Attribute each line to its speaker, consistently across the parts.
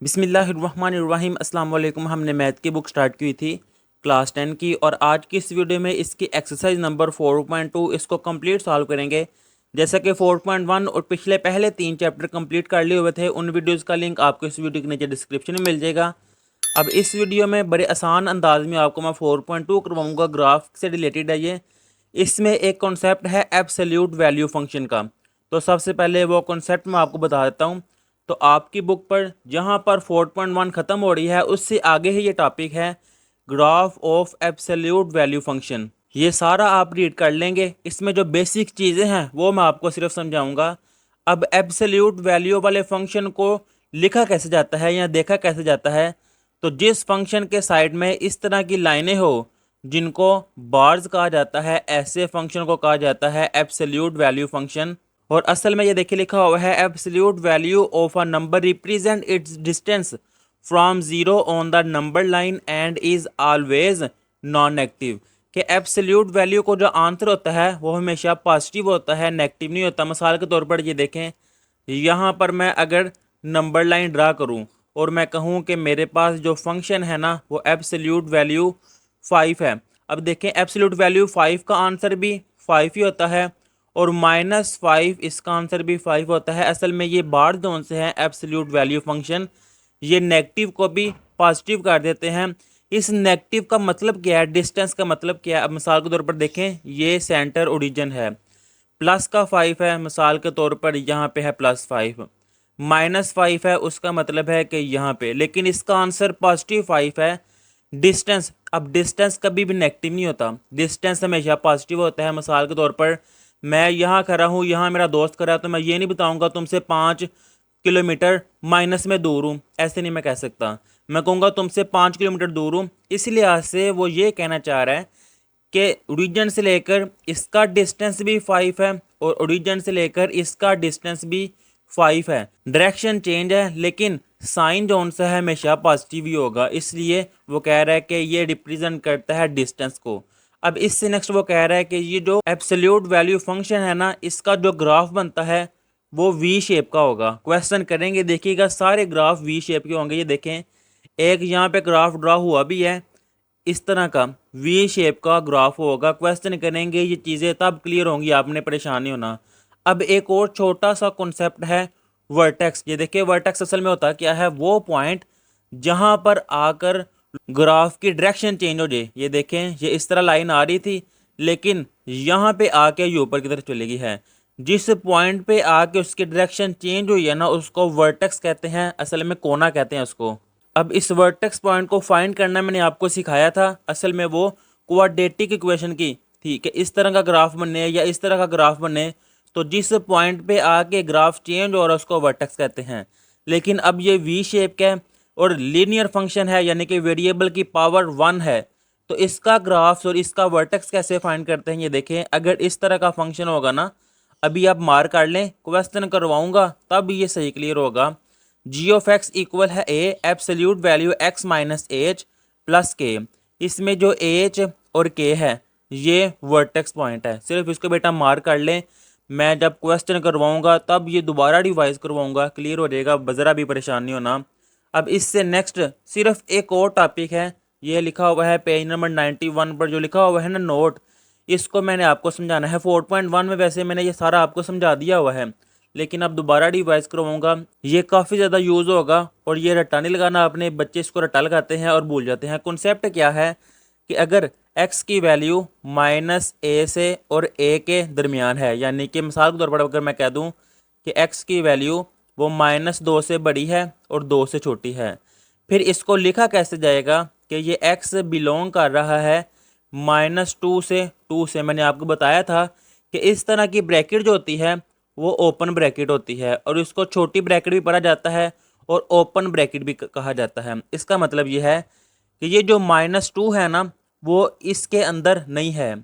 Speaker 1: बिस्मिल्लाहिर्रहमानिर्रहीम अस्सलाम वालेकुम। हमने मैथ की बुक स्टार्ट की थी क्लास 10 की, और आज की इस वीडियो में इसकी एक्सरसाइज नंबर 4.2 इसको कंप्लीट सॉल्व करेंगे। जैसा कि 4.1 और पिछले पहले 3 चैप्टर कंप्लीट कर लिए हुए थे, उन वीडियोस का लिंक आपको इस वीडियो के नीचे डिस्क्रिप्शन में मिल जाएगा। अब इस वीडियो में बड़े आसान अंदाज में आपको मैं 4.2 करवाऊँगा, ग्राफ से रिलेटेड है ये। इसमें एक कॉन्सेप्ट है एब्सोल्यूट वैल्यू फंक्शन का। तो सबसे पहले वो कॉन्सेप्ट मैं आपको बता देता हूँ। तो आपकी बुक पर जहाँ पर 4.1 ख़त्म हो रही है, उससे आगे ही ये टॉपिक है graph of absolute value function. ये सारा आप रीड कर लेंगे। इसमें जो बेसिक चीज़ें हैं वो मैं आपको सिर्फ समझाऊंगा। अब एब्सोल्यूट वैल्यू वाले फंक्शन को लिखा कैसे जाता है या देखा कैसे जाता है, तो जिस फंक्शन के साइड में इस तरह की लाइनें हो जिनको बार्स कहा जाता है, ऐसे फंक्शन को कहा जाता है एब्सोल्यूट वैल्यू फंक्शन। और असल में ये देखिए लिखा हुआ है absolute value of a number represent it's distance from zero on the number line and is always non negative. कि एब्सोल्यूट वैल्यू को जो आंसर होता है वो हमेशा पॉजिटिव होता है, नेगेटिव नहीं होता। मिसाल के तौर पर ये देखें, यहाँ पर मैं अगर नंबर लाइन ड्रा करूँ और मैं कहूँ कि मेरे पास जो फंक्शन है ना वो एब्सोल्यूट वैल्यू 5 है। अब देखें एब्सोल्यूट वैल्यू 5 का आंसर भी 5 ही होता है, और -5 इसका आंसर भी 5 होता है। असल में ये बार जोन से है एब्सोल्यूट वैल्यू फंक्शन। ये नेगेटिव को भी पॉजिटिव कर देते हैं। इस नेगेटिव का मतलब क्या है, डिस्टेंस का मतलब क्या है। अब मिसाल के तौर पर देखें, ये सेंटर ओरिजिन है, प्लस का 5 है, मिसाल के तौर पर यहाँ पे है +5। -5 है, उसका मतलब है कि यहाँ पे, लेकिन इसका आंसर +5 है। डिस्टेंस, अब डिस्टेंस कभी भी नेगेटिव नहीं होता, डिस्टेंस हमेशा पॉजिटिव होता है। मिसाल के तौर पर मैं यहाँ खड़ा हूँ, यहाँ मेरा दोस्त खड़ा है, तो मैं ये नहीं बताऊँगा तुमसे 5 किलोमीटर माइनस में दूर हूँ, ऐसे नहीं मैं कह सकता। मैं कहूँगा तुमसे 5 किलोमीटर दूर हूँ। इस लिहाज से वो ये कहना चाह रहा है कि ओरिजिन से लेकर इसका डिस्टेंस भी 5 है और ओरिजिन से लेकर इसका डिस्टेंस भी 5 है। डायरेक्शन चेंज है लेकिन साइन जो सा है हमेशा पॉजिटिव ही होगा, इसलिए वो कह रहा है कि ये रिप्रेजेंट करता है डिस्टेंस को। अब इससे नेक्स्ट वो कह रहा है कि ये जो एब्सोल्यूट वैल्यू फंक्शन है ना, इसका जो ग्राफ बनता है वो वी शेप का होगा। क्वेश्चन करेंगे, देखिएगा सारे ग्राफ वी शेप के होंगे। ये देखें, एक यहाँ पे ग्राफ ड्रा हुआ भी है, इस तरह का वी शेप का ग्राफ होगा। क्वेश्चन करेंगे, ये चीज़ें तब क्लियर होंगी, आपने परेशान नहीं होना। अब एक और छोटा सा कॉन्सेप्ट है वर्टेक्स। ये देखिए वर्टेक्स असल में होता क्या है, वो पॉइंट जहाँ पर आकर ग्राफ की डायरेक्शन चेंज हो जाए। ये देखें, ये इस तरह लाइन आ रही थी लेकिन यहाँ पे आके ये ऊपर की तरफ चली गई है। जिस पॉइंट पे आके उसकी डायरेक्शन चेंज हुई है ना, उसको वर्टेक्स कहते हैं, असल में कोना कहते हैं उसको। अब इस वर्टेक्स पॉइंट को फाइंड करना मैंने आपको सिखाया था। असल में वो क्वाड्रेटिक इक्वेशन की थी कि इस तरह का ग्राफ बने या इस तरह का ग्राफ बने, तो जिस पॉइंट पे आके ग्राफ चेंज हो रहा है उसको वर्टेक्स कहते हैं। लेकिन अब ये वी शेप का है और लीनियर फंक्शन है, यानी कि वेरिएबल की पावर 1 है, तो इसका ग्राफ और इसका वर्टेक्स कैसे फाइंड करते हैं। ये देखें, अगर इस तरह का फंक्शन होगा ना, अभी आप मार्क कर लें, क्वेश्चन करवाऊंगा तब ये सही क्लियर होगा। जी ऑफ एक्स इक्वल है a absolute value x minus h plus k. इसमें जो एच और के है ये वर्टेक्स पॉइंट है। सिर्फ इसको बेटा मार्क कर लें, मैं जब क्वेश्चन करवाऊंगा तब ये दोबारा रिवाइज करवाऊंगा, क्लियर हो जाएगा, ज़रा भी परेशान नहीं होना। अब इससे नेक्स्ट सिर्फ एक और टॉपिक है, ये लिखा हुआ है पेज नंबर 91 पर, जो लिखा हुआ है ना नोट, इसको मैंने आपको समझाना है। 4.1 में वैसे मैंने ये सारा आपको समझा दिया हुआ है, लेकिन अब दोबारा रिवाइज करवाऊंगा। ये काफ़ी ज़्यादा यूज़ होगा और ये रट्टा नहीं लगाना, अपने बच्चे इसको रट्टा लगाते हैं और भूल जाते हैं। कॉन्सेप्ट क्या है कि अगर x की वैल्यू -a से और a के दरमियान है, यानी कि मिसाल के तौर पर अगर मैं कह दूं कि x की वैल्यू वो -2 से बड़ी है और 2 से छोटी है, फिर इसको लिखा कैसे जाएगा कि ये x बिलोंग कर रहा है -2 से 2 से। मैंने आपको बताया था कि इस तरह की ब्रैकेट जो होती है वो ओपन ब्रैकेट होती है, और इसको छोटी ब्रैकेट भी पढ़ा जाता है और ओपन ब्रैकेट भी कहा जाता है। इसका मतलब ये है कि ये जो -2 है ना, वो इसके अंदर नहीं है।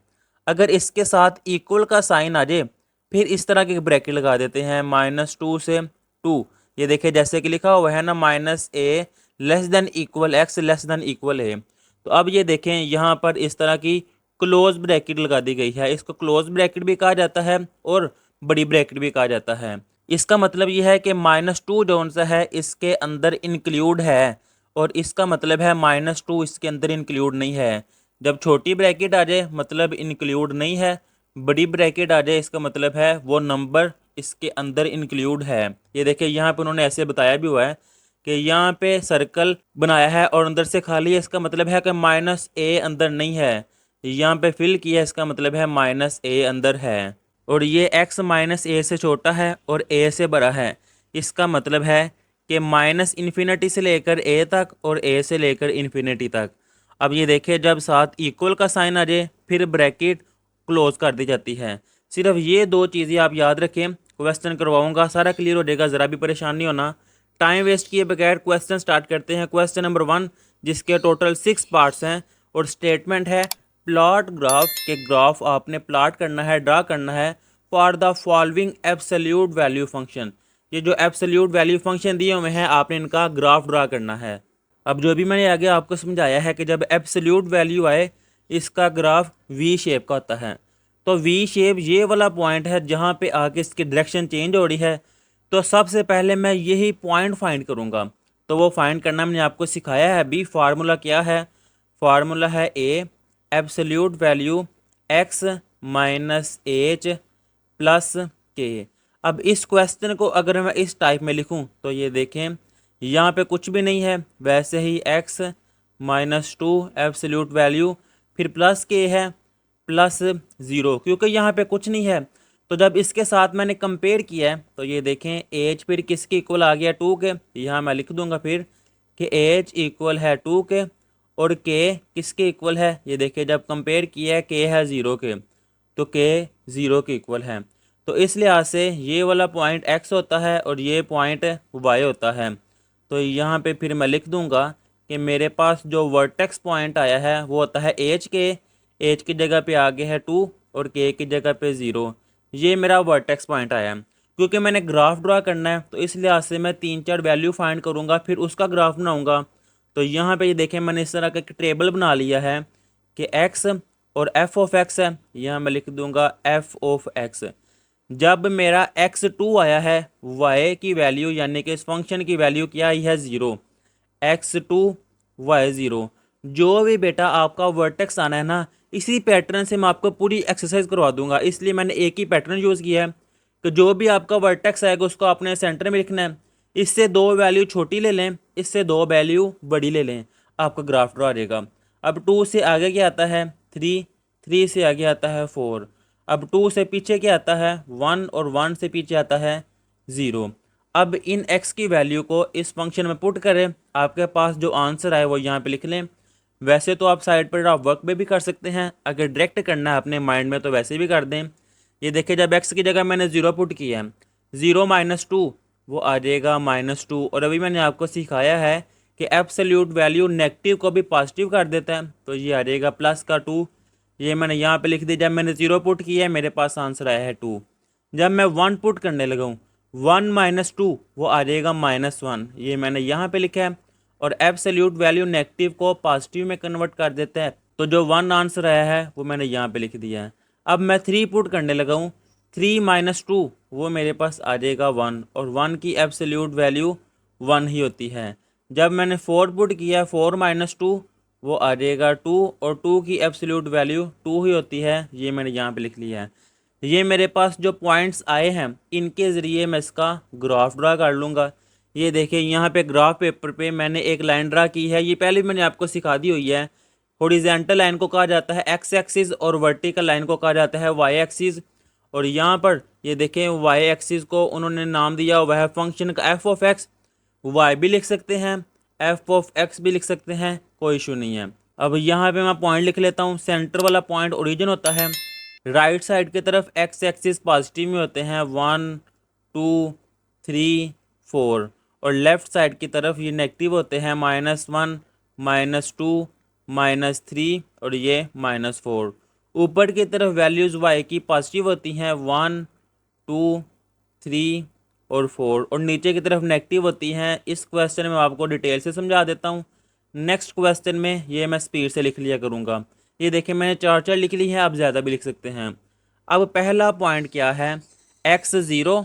Speaker 1: अगर इसके साथ इक्वल का साइन आ जाए, फिर इस तरह की ब्रैकेट लगा देते हैं -2 से 2। ये देखिए जैसे कि लिखा हुआ है ना, -a less than equal x less than equal a। तो अब ये देखें, यहाँ पर इस तरह की क्लोज ब्रैकेट लगा दी गई है। इसको क्लोज ब्रैकेट भी कहा जाता है और बड़ी ब्रैकेट भी कहा जाता है। इसका मतलब ये है कि -2 जो सा है इसके अंदर इंक्लूड है, और इसका मतलब है -2 इसके अंदर इंक्लूड नहीं है। जब छोटी ब्रैकेट आ जाए मतलब इंक्लूड नहीं है, बड़ी ब्रैकेट आ जाए इसका मतलब है वो नंबर इसके अंदर इंक्लूड है। ये देखिए यहाँ पे उन्होंने ऐसे बताया भी हुआ है कि यहाँ पे सर्कल बनाया है और अंदर से खाली है, इसका मतलब है कि -a अंदर नहीं है। यहाँ पे फिल किया, इसका मतलब है -a अंदर है। और ये x -a से छोटा है और a से बड़ा है, इसका मतलब है कि -इन्फिनिटी से लेकर a तक और a से लेकर इन्फिनिटी तक। अब ये देखिए जब साथ इक्वल का साइन आ जाए फिर ब्रैकेट क्लोज कर दी जाती है। सिर्फ ये दो चीज़ें आप याद रखें। क्वेश्चन करवाऊंगा, सारा क्लियर हो जाएगा, ज़रा भी परेशान नहीं होना। टाइम वेस्ट किए बगैर क्वेश्चन स्टार्ट करते हैं। क्वेश्चन नंबर 1 जिसके टोटल 6 पार्ट्स हैं और स्टेटमेंट है प्लॉट ग्राफ के ग्राफ आपने प्लॉट करना है, ड्रा करना है for the following absolute value function. ये जो एब्सोल्यूट वैल्यू फंक्शन दिए हुए हैं आपने इनका ग्राफ ड्रा करना है। अब जो भी मैंने आगे आपको समझाया है कि जब एब्सोल्यूट वैल्यू आए इसका ग्राफ वी शेप का होता है। तो वी शेप ये वाला पॉइंट है जहाँ पे आके इसकी डायरेक्शन चेंज हो रही है। तो सबसे पहले मैं यही पॉइंट फाइंड करूँगा। तो वो फाइंड करना मैंने आपको सिखाया है अभी। फार्मूला क्या है? फार्मूला है a absolute value x minus h plus k. अब इस क्वेश्चन को अगर मैं इस टाइप में लिखूं तो ये देखें यहाँ पे कुछ भी नहीं है, वैसे ही x -2 एब्सोल्यूट वैल्यू फिर प्लस के है प्लस 0, क्योंकि यहाँ पे कुछ नहीं है। तो जब इसके साथ मैंने कंपेयर किया है तो ये देखें एच फिर किसके इक्वल आ गया 2 के। यहाँ मैं लिख दूंगा फिर कि एच इक्वल है 2 के और के किसके इक्वल है। ये देखिए जब कंपेयर किया है के है 0 के तो के 0 के इक्वल है। तो इस लिहाज से ये वाला पॉइंट x होता है और ये पॉइंट y होता है। तो यहाँ पे फिर मैं लिख दूंगा कि मेरे पास जो वर्टेक्स पॉइंट आया है वो होता है एच के। एच की जगह पे आगे है 2 और के की जगह पे 0। ये मेरा वर्टेक्स पॉइंट आया है। क्योंकि मैंने ग्राफ ड्रा करना है तो इस लिहाज से मैं 3-4 वैल्यू फाइंड करूँगा फिर उसका ग्राफ बनाऊँगा। तो यहाँ पे ये देखें मैंने इस तरह का एक टेबल बना लिया है कि x और f ऑफ x है। यहाँ मैं लिख दूंगा f ऑफ x। जब मेरा x2 आया है y की वैल्यू यानी कि इस फंक्शन की वैल्यू क्या आई है 0, x2 y0। जो भी बेटा आपका वर्टेक्स आना है ना इसी पैटर्न से मैं आपको पूरी एक्सरसाइज करवा दूंगा। इसलिए मैंने एक ही पैटर्न यूज़ किया है कि जो भी आपका वर्टेक्स आएगा उसको अपने सेंटर में लिखना है। इससे 2 वैल्यू छोटी ले लें, इससे 2 वैल्यू बड़ी ले लें, आपका ग्राफ ड्रा आ जाएगा। अब 2 से आगे क्या आता है 3, 3 से आगे आता है 4। अब 2 से पीछे क्या आता है 1 और 1 से पीछे आता है 0। अब इन x की वैल्यू को इस फंक्शन में पुट करें, आपके पास जो आंसर आए वो यहाँ पे लिख लें। वैसे तो आप साइड पर आप वर्क पे भी कर सकते हैं, अगर डायरेक्ट करना है अपने माइंड में तो वैसे भी कर दें। ये देखिए जब x की जगह मैंने 0 पुट किया है 0 -2 वो आ जाएगा -2। और अभी मैंने आपको सिखाया है कि एब्सोल्यूट वैल्यू नेगेटिव को भी पॉजिटिव कर देता है, तो ये आ जाएगा प्लस का 2। ये मैंने यहाँ पे लिख दिया। जब मैंने 0 पुट किया है मेरे पास आंसर आया है 2। जब मैं 1 पुट करने लगा हूँ 1 - 2 वो आ जाएगा -1। ये मैंने यहाँ पे लिखा है। और एब्सोल्यूट वैल्यू नेगेटिव को पॉजिटिव में कन्वर्ट कर देता है, तो जो 1 आंसर आया है वो मैंने यहाँ पे लिख दिया है। अब मैं 3 पुट करने लगा हूँ 3 - 2 वो मेरे पास आ जाएगा 1, और 1 की एब्सोल्यूट वैल्यू 1 ही होती है। जब मैंने 4 पुट किया 4 - 2 वो आ जाएगा 2, और 2 की एब्सोल्यूट वैल्यू 2 ही होती है। ये मैंने यहाँ पे लिख लिया है। ये मेरे पास जो पॉइंट्स आए हैं इनके ज़रिए मैं इसका ग्राफ ड्रा कर लूँगा। ये देखिए यहाँ पे ग्राफ पेपर पे मैंने एक लाइन ड्रा की है, ये पहले भी मैंने आपको सिखा दी हुई है। हॉरिजॉन्टल लाइन को कहा जाता है एक्स एक्सिस और वर्टिकल लाइन को कहा जाता है वाई एक्सिस। और यहाँ पर ये देखें वाई एक्सिस को उन्होंने नाम दिया हुआ है फंक्शन का एफ ऑफ एक्स। वाई भी लिख सकते हैं, एफ ऑफ एक्स भी लिख सकते हैं, कोई इशू नहीं है। अब यहाँ पे मैं पॉइंट लिख लेता हूँ। सेंटर वाला पॉइंट ओरिजिन होता है, राइट साइड की तरफ एक्स एक्सिस पॉजिटिव में होते हैं 1 2 3 4, और लेफ़्ट साइड की तरफ ये नेगेटिव होते हैं -1 -2 -3 और ये -4। ऊपर की तरफ वैल्यूज़ वाई की पॉजिटिव होती हैं 1 2 3 और 4, और नीचे की तरफ नेगेटिव होती हैं। इस क्वेश्चन में आपको डिटेल से समझा देता हूँ। नेक्स्ट क्वेश्चन में ये मैं स्पीड से लिख लिया करूँगा। ये देखिए मैंने 4 लिख ली है, आप ज़्यादा भी लिख सकते हैं। अब पहला पॉइंट क्या है x0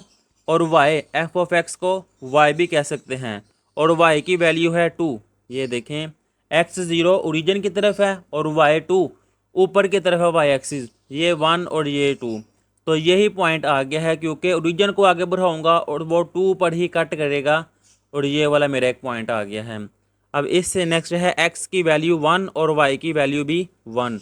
Speaker 1: और y एफ ऑफ एक्स को y भी कह सकते हैं और y की वैल्यू है 2। ये देखें x0 ओरिजिन की तरफ है और y2 ऊपर की तरफ है y एक्सिस, ये 1 और ये 2। तो यही पॉइंट आ गया है क्योंकि ओरिजिन को आगे बढ़ाऊंगा और वो 2 पर ही कट करेगा और ये वाला मेरा एक पॉइंट आ गया है। अब इससे नेक्स्ट है x की वैल्यू 1 और y की वैल्यू भी 1।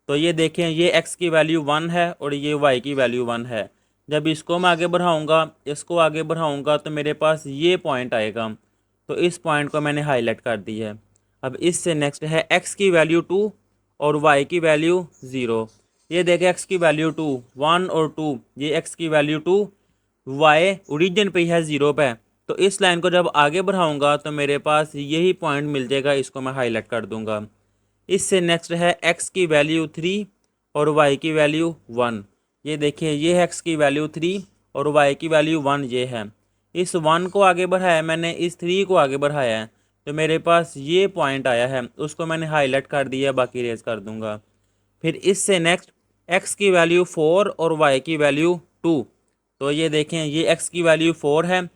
Speaker 1: तो ये देखें ये x की वैल्यू 1 है और ये y की वैल्यू 1 है। जब इसको मैं आगे बढ़ाऊंगा, इसको आगे बढ़ाऊंगा तो मेरे पास ये पॉइंट आएगा। तो इस पॉइंट को मैंने हाईलाइट कर दिया है। अब इससे नेक्स्ट है x की वैल्यू 2 और y की वैल्यू 0। ये देखें x की वैल्यू 2, 1 और 2, ये x की वैल्यू 2, y ओरिजिन पे है 0 पे। तो इस लाइन को जब आगे बढ़ाऊंगा तो मेरे पास यही पॉइंट मिल जाएगा, इसको मैं हाईलाइट कर दूंगा। इससे नेक्स्ट है x की वैल्यू 3 और y की वैल्यू 1। ये देखिए ये है x की वैल्यू 3 और y की वैल्यू 1 ये है। इस 1 को आगे बढ़ाया मैंने, इस 3 को आगे बढ़ाया है, तो मेरे पास ये पॉइंट आया है, उसको मैंने हाईलाइट कर दिया, बाकी रेज कर दूंगा। फिर इससे नेक्स्ट x की वैल्यू 4 और y की वैल्यू 2। तो ये देखें ये x की वैल्यू 4 है,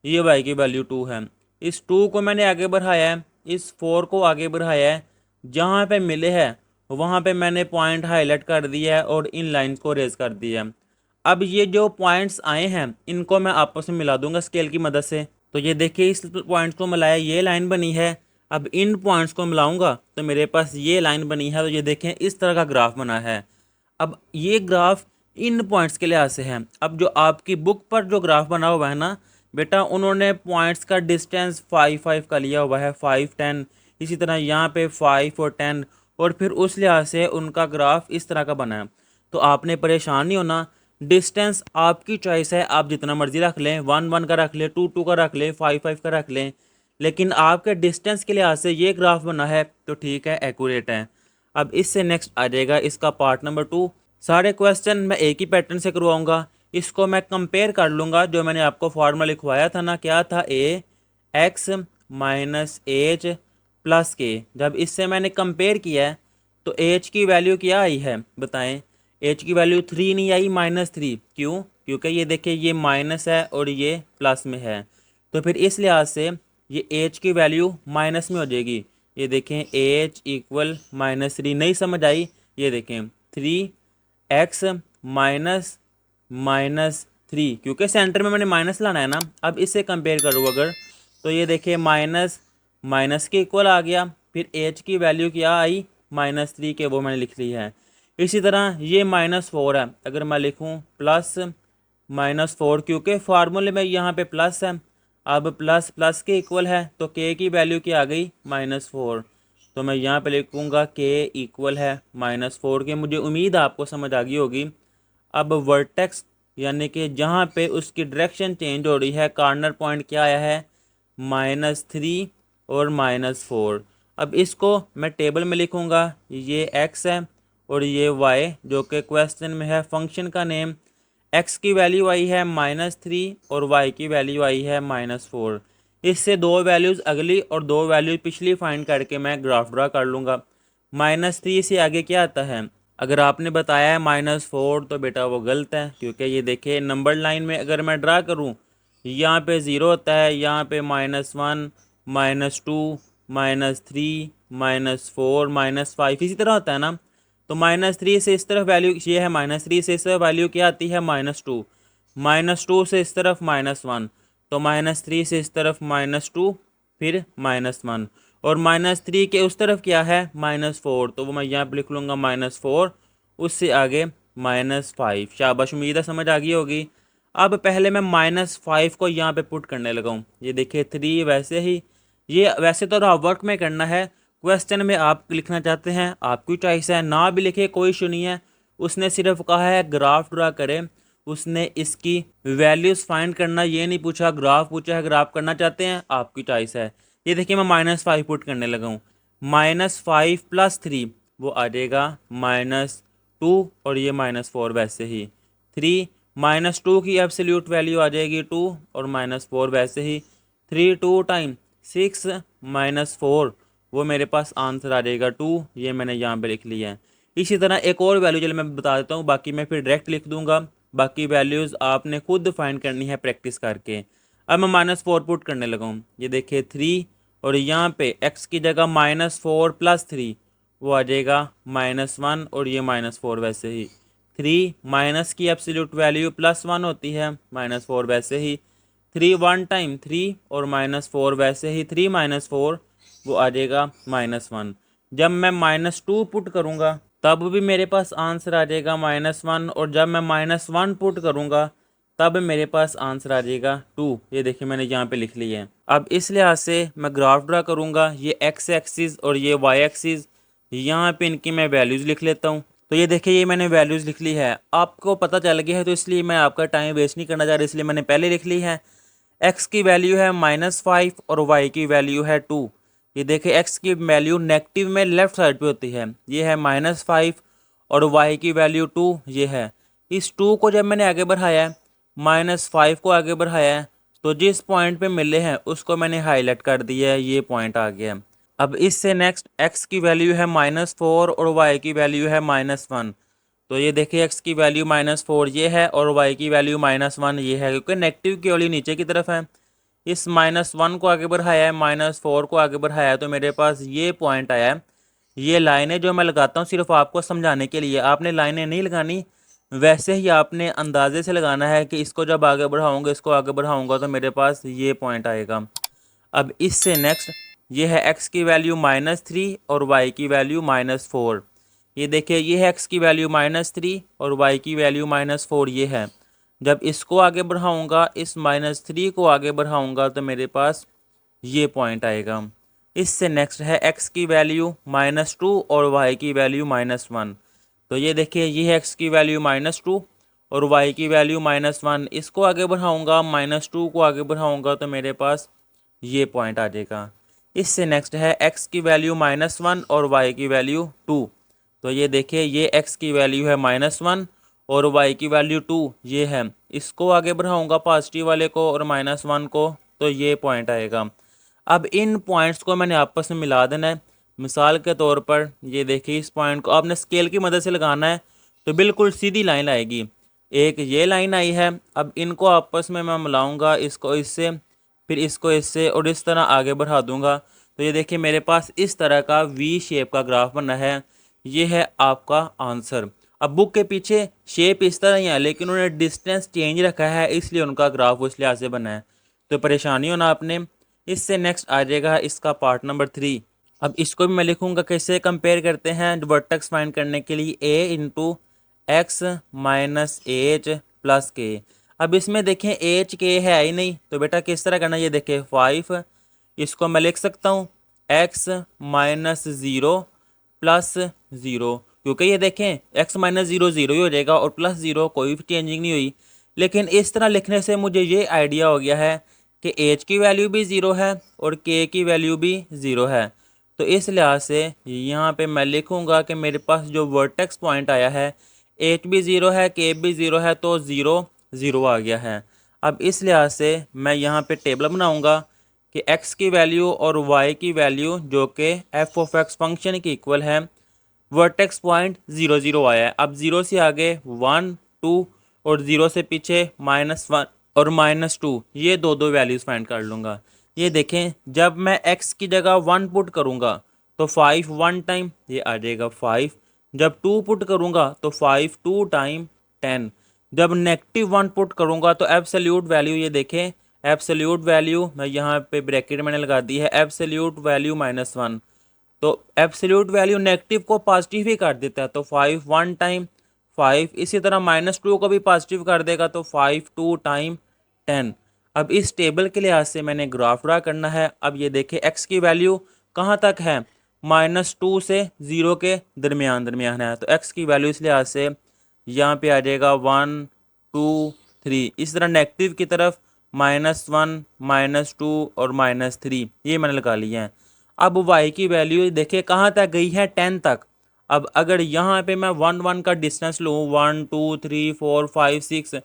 Speaker 1: ये y की वैल्यू 2 है। इस 2 को मैंने आगे बढ़ाया है, इस 4 को आगे बढ़ाया है, जहाँ पे मिले हैं वहाँ पे मैंने पॉइंट हाईलाइट कर दिया है और इन लाइंस को रेज कर दिया है। अब ये जो पॉइंट्स आए हैं इनको मैं आपस में मिला दूंगा स्केल की मदद से। तो ये देखिए इस पॉइंट्स को मिलाया, ये लाइन बनी है। अब इन पॉइंट्स को मिलाऊंगा तो मेरे पास ये लाइन बनी है। तो ये देखें इस तरह का ग्राफ बना है। अब ये ग्राफ इन पॉइंट्स के लिहाज से है। अब जो आपकी बुक पर जो ग्राफ बना हुआ है ना बेटा, उन्होंने पॉइंट्स का डिस्टेंस 5-5 का लिया हुआ है, 5-10, इसी तरह यहाँ पे 5 और 10, और फिर उस लिहाज से उनका ग्राफ इस तरह का बना है। तो आपने परेशान नहीं होना, डिस्टेंस आपकी चॉइस है, आप जितना मर्जी रख लें, 1-1 का रख लें, 2-2 का रख लें, 5-5 का रख लें, लेकिन आपके डिस्टेंस के लिहाज से ये ग्राफ बना है तो ठीक है, एक्यूरेट है। अब इससे नेक्स्ट आ जाएगा इसका पार्ट नंबर 2। सारे क्वेश्चन मैं एक ही पैटर्न से करवाऊंगा। इसको मैं कंपेयर कर लूँगा, जो मैंने आपको फार्मूला लिखवाया था ना, क्या था, ए एक्स माइनस एच प्लस के। जब इससे मैंने कंपेयर किया है तो एच की वैल्यू क्या आई है बताएं। एच की वैल्यू 3 नहीं आई, -3। क्यों? क्योंकि ये देखिए ये माइनस है और ये प्लस में है, तो फिर इस लिहाज से ये एच की वैल्यू माइनस में हो जाएगी। ये देखें एच इक्वल -3। नहीं समझ आई? ये देखें 3x -3, क्योंकि सेंटर में मैंने माइनस लाना है ना। अब इससे कंपेयर करूँ अगर, तो ये देखिए माइनस माइनस के इक्वल आ गया, फिर एच की वैल्यू क्या आई, -3 के, वो मैंने लिख ली है। इसी तरह ये -4 है, अगर मैं लिखूँ प्लस -4, क्योंकि फार्मूले में यहाँ पे प्लस है, अब प्लस प्लस के इक्वल है, तो के की वैल्यू क्या आ गई, -4। तो मैं यहाँ पे लिखूँगा के इक्वल है -4 के। मुझे उम्मीद आपको समझ आ गई होगी। अब वर्टेक्स यानी कि जहाँ पे उसकी डायरेक्शन चेंज हो रही है, कॉर्नर पॉइंट क्या आया है, -3 और -4। अब इसको मैं टेबल में लिखूँगा, ये x है और ये y, जो कि क्वेश्चन में है फंक्शन का नेम। x की वैल्यू आई है -3 और y की वैल्यू आई है -4। इससे दो वैल्यूज़ अगली और दो वैल्यूज पिछली फाइंड करके मैं ग्राफ ड्रा कर लूँगा। -3 से आगे क्या आता है, अगर आपने बताया है -4 तो बेटा वो गलत है, क्योंकि ये देखिए नंबर लाइन में अगर मैं ड्रा करूँ, यहाँ पे 0 होता है, यहाँ पे -1 -2 -3 -4 -5 इसी तरह होता है ना। तो -3 से इस तरफ वैल्यू ये है, -3 से इस तरफ वैल्यू क्या आती है, -2, -2 से इस तरफ -1, तो -3 से इस तरफ -2, फिर -1, और -3 के उस तरफ क्या है, -4, तो वो मैं यहाँ पर लिख लूँगा -4, उससे आगे -5। शाबाश, उम्मीद है समझ आ गई होगी। अब पहले मैं -5 को यहाँ पे पुट करने लगाऊँ। ये देखिए 3 वैसे ही, ये वैसे तो रहा वर्क में करना है, क्वेश्चन में आप लिखना चाहते हैं आपकी चॉइस है, ना भी लिखे कोई इशू नहीं है। उसने सिर्फ कहा है ग्राफ ड्रा करें, उसने इसकी वैल्यूज़ फाइंड करना ये नहीं पूछा, ग्राफ पूछा है। ग्राफ करना चाहते हैं आपकी चॉइस है। ये देखिए मैं -5 पुट करने लगा हूँ, -5 + 3 वो आ जाएगा -2, और ये -4 वैसे ही 3, -2 की एब्सोल्यूट वैल्यू आ जाएगी 2, और -4 वैसे ही 3, 2 टाइम 6 -4, वो मेरे पास आंसर आ जाएगा 2। ये मैंने यहाँ पे लिख लिया है। इसी तरह एक और वैल्यू चलो मैं बता देता हूँ, बाकी मैं फिर डायरेक्ट लिख दूंगा। बाकी वैल्यूज़ आपने खुद फाइंड करनी है प्रैक्टिस करके। अब मैं -4 पुट करने लगा हूँ। ये देखिए 3 और यहाँ पे x की जगह -4 + 3 वो आ जाएगा -1 और ये -4 वैसे ही। 3 माइनस की एब्सोल्यूट वैल्यू +1 होती है, -4 वैसे ही। 3 1 टाइम 3 और -4 वैसे ही 3 -4 वो आ जाएगा -1। जब मैं -2 पुट करूँगा तब भी मेरे पास आंसर आ जाएगा -1 और जब मैं -1 पुट करूँगा तब मेरे पास आंसर आ जाएगा 2। ये देखिए मैंने यहाँ पे लिख लिया है। अब इस लिहाज से मैं ग्राफ ड्रा करूँगा, ये x एक्सिस और ये y एक्सिस, यहाँ पे इनकी मैं वैल्यूज़ लिख लेता हूँ। तो ये देखिए ये मैंने वैल्यूज़ लिख ली है, आपको पता चल गया है तो इसलिए मैं आपका टाइम वेस्ट नहीं करना चाह रहा, इसलिए मैंने पहले लिख ली है। x की वैल्यू है -5 और y की वैल्यू है 2। ये देखिए x की वैल्यू नेगेटिव में लेफ्ट साइड पे होती है, ये है -5 और y की वैल्यू 2 ये है। इस 2 को जब मैंने आगे बढ़ाया है, -5 को आगे बढ़ाया है, तो जिस पॉइंट पे मिले हैं उसको मैंने हाईलाइट कर दिया है, ये पॉइंट आ गया। अब इससे नेक्स्ट x की वैल्यू है -4 और y की वैल्यू है -1। तो ये देखिए x की वैल्यू -4 ये है और y की वैल्यू -1 ये है, क्योंकि नेगेटिव की वैल्यू नीचे की तरफ है। इस -1 को आगे बढ़ाया है, -4 को आगे बढ़ाया है, तो मेरे पास ये पॉइंट आया है। ये लाइनें जो मैं लगाता हूँ सिर्फ आपको समझाने के लिए, आपने लाइनें नहीं लगानी, वैसे ही आपने अंदाजे से लगाना है कि इसको जब आगे बढ़ाऊंगा, इसको आगे बढ़ाऊंगा तो मेरे पास ये पॉइंट आएगा। अब इससे नेक्स्ट ये है x की वैल्यू -3 और y की वैल्यू -4। ये देखिए ये है x की वैल्यू -3 और y की वैल्यू -4 ये है। जब इसको आगे बढ़ाऊंगा, इस -3 को आगे बढ़ाऊंगा तो मेरे पास ये पॉइंट आएगा। इससे नेक्स्ट है x की वैल्यू -2 और y की वैल्यू -1। तो ये देखिए ये है x की वैल्यू -2 और y की वैल्यू -1। इसको आगे बढ़ाऊंगा, -2 को आगे बढ़ाऊंगा तो मेरे पास ये पॉइंट आ जाएगा। इससे नेक्स्ट है x की वैल्यू -1 और y की वैल्यू 2। तो ये देखिए ये x की वैल्यू है -1 और y की वैल्यू 2 ये है। इसको आगे बढ़ाऊंगा पॉजिटिव वाले को और -1 को, तो ये पॉइंट आएगा। अब इन पॉइंट्स को मैंने आपस में मिला देना है। मिसाल के तौर पर ये देखिए इस पॉइंट को आपने स्केल की मदद से लगाना है तो बिल्कुल सीधी लाइन आएगी। एक ये लाइन आई है, अब इनको आपस में मैं मिलाऊंगा, इसको इससे फिर इसको इससे और इस तरह आगे बढ़ा दूंगा। तो ये देखिए मेरे पास इस तरह का वी शेप का ग्राफ बना है। ये है आपका आंसर। अब बुक के पीछे शेप इस तरह ही है लेकिन उन्होंने डिस्टेंस चेंज रखा है, इसलिए उनका ग्राफ उस लिहाज से बना है, तो परेशानी होना आपने। इससे नेक्स्ट आ जाएगा इसका पार्ट नंबर 3। अब इसको भी मैं लिखूंगा, कैसे कंपेयर करते हैं वर्टेक्स फाइंड करने के लिए, a into x minus h plus k. अब इसमें देखें एच के है ही नहीं, तो बेटा किस तरह करना, ये देखें 5, इसको मैं लिख सकता हूँ x -0 प्लस 0, क्योंकि ये देखें x -0 0 ही हो जाएगा और +0 कोई भी चेंजिंग नहीं हुई। लेकिन इस तरह लिखने से मुझे ये आइडिया हो गया है कि h की वैल्यू भी 0 है और k की वैल्यू भी 0 है। तो इस लिहाज से यहाँ पे मैं लिखूँगा कि मेरे पास जो वर्टेक्स पॉइंट आया है h भी 0 है, k भी 0 है, तो 0 0 आ गया है। अब इस लिहाज से मैं यहाँ पे टेबल बनाऊँगा कि x की वैल्यू और y की वैल्यू जो कि f(x) फंक्शन की इक्वल है, वर्टेक्स पॉइंट 0 0 आया है। अब 0 से आगे 1 2 और 0 से पीछे -1 और -2, ये दो वैल्यूज़ फाइंड कर लूँगा। ये देखें जब मैं x की जगह 1 पुट करूँगा तो 5 1 टाइम ये आ जाएगा 5। जब 2 पुट करूँगा तो 5 2 टाइम 10। जब -1 पुट करूँगा तो एब्सोल्यूट वैल्यू, ये देखें एब्सोल्यूट वैल्यू मैं यहाँ पे ब्रैकेट मैंने लगा दी है, एब्सोल्यूट वैल्यू -1। तो एब्सोल्यूट वैल्यू नेगेटिव को पॉजिटिव ही कर देता है, तो 5 1 टाइम 5। इसी तरह -2 को भी पॉजिटिव कर देगा, तो 5 2 टाइम 10। अब इस टेबल के लिहाज से मैंने ग्राफ ड्रा करना है। अब ये देखिए x की वैल्यू कहाँ तक है, -2 से 0 के दरमियान है, तो x की वैल्यू इस लिहाज से यहाँ पे आ जाएगा 1 2 3। इस तरह नेगेटिव की तरफ -1 -2 और -3, ये मैंने लगा लिया है। अब y की वैल्यू देखिए कहाँ तक गई है, 10 तक। अब अगर यहाँ पे मैं 1 1 का डिस्टेंस लूँ, 1 2 3 4 5 6,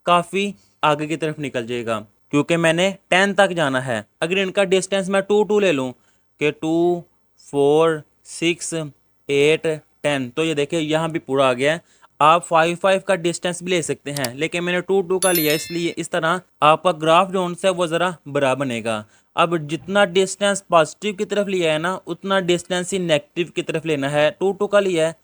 Speaker 1: काफ़ी आगे की तरफ निकल जाएगा क्योंकि मैंने 10 तक जाना है। अगर इनका डिस्टेंस मैं 2 2 ले लूँ कि 2 4 6 8 10, तो ये देखिए यहाँ भी पूरा आ गया है। आप 5-5 का डिस्टेंस भी ले सकते हैं, लेकिन मैंने 2-2 का लिया, इसलिए इस तरह आपका ग्राफ जो है वो ज़रा बड़ा बनेगा। अब जितना डिस्टेंस पॉजिटिव की तरफ लिया है ना, उतना डिस्टेंस ही नेगेटिव की तरफ लेना है। 2-2 का लिया है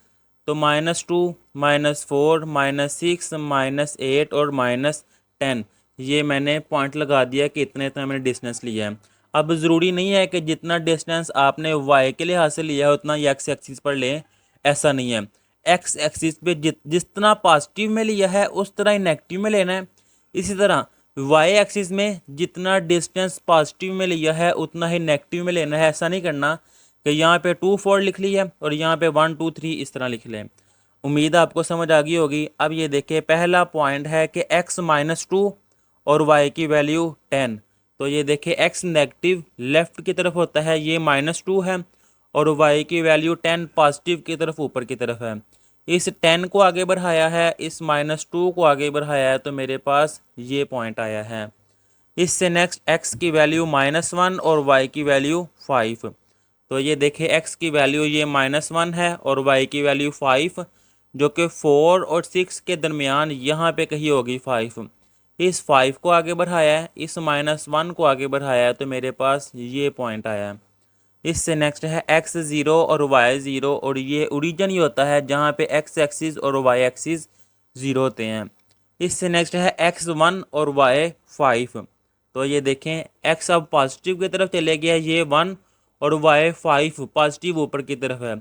Speaker 1: तो -2, -4, -6, -8 और -10, ये मैंने पॉइंट लगा दिया कि इतने इतना मैंने डिस्टेंस लिया है। अब ज़रूरी नहीं है कि जितना डिस्टेंस आपने वाई के लिहाज से लिया है उतना ही एक्स एक्सिस पर लें, ऐसा नहीं है। एक्स एक्सिस पे जितना पॉजिटिव में लिया है उस तरह ही नेगेटिव में लेना है। इसी तरह वाई एक्सिस में जितना डिस्टेंस पॉजिटिव में लिया है उतना ही नेगेटिव में लेना है। ऐसा नहीं करना कि यहाँ पे 2-4 लिख लिया और यहाँ पे 1-2-3 इस तरह लिख लें। उम्मीद है आपको समझ आ गई होगी। अब ये देखिए, पहला पॉइंट है कि x -2 और y की वैल्यू 10। तो ये देखिए, x नेगेटिव लेफ्ट की तरफ होता है, ये -2 है, और y की वैल्यू 10 पॉजिटिव की तरफ ऊपर की तरफ है। इस 10 को आगे बढ़ाया है, इस -2 को आगे बढ़ाया है, तो मेरे पास ये पॉइंट आया है। इससे नेक्स्ट x की वैल्यू -1 और y की वैल्यू 5। तो ये देखिए, x की वैल्यू ये -1 है और y की वैल्यू 5, जो कि 4 और 6 के दरमियान यहाँ पे कहीं होगी 5। इस 5 को आगे बढ़ाया है, इस -1 को आगे बढ़ाया है, तो मेरे पास ये पॉइंट आया है। इससे नेक्स्ट है x 0 और y 0, और ये ओरिजिन ही होता है जहाँ पे x एक्सिस और y एक्सिस 0 होते हैं। इससे नेक्स्ट है x 1 और y 5। तो ये देखें, x अब पॉजिटिव की तरफ चले गया, ये 1, और y 5 पॉजिटिव ऊपर की तरफ है।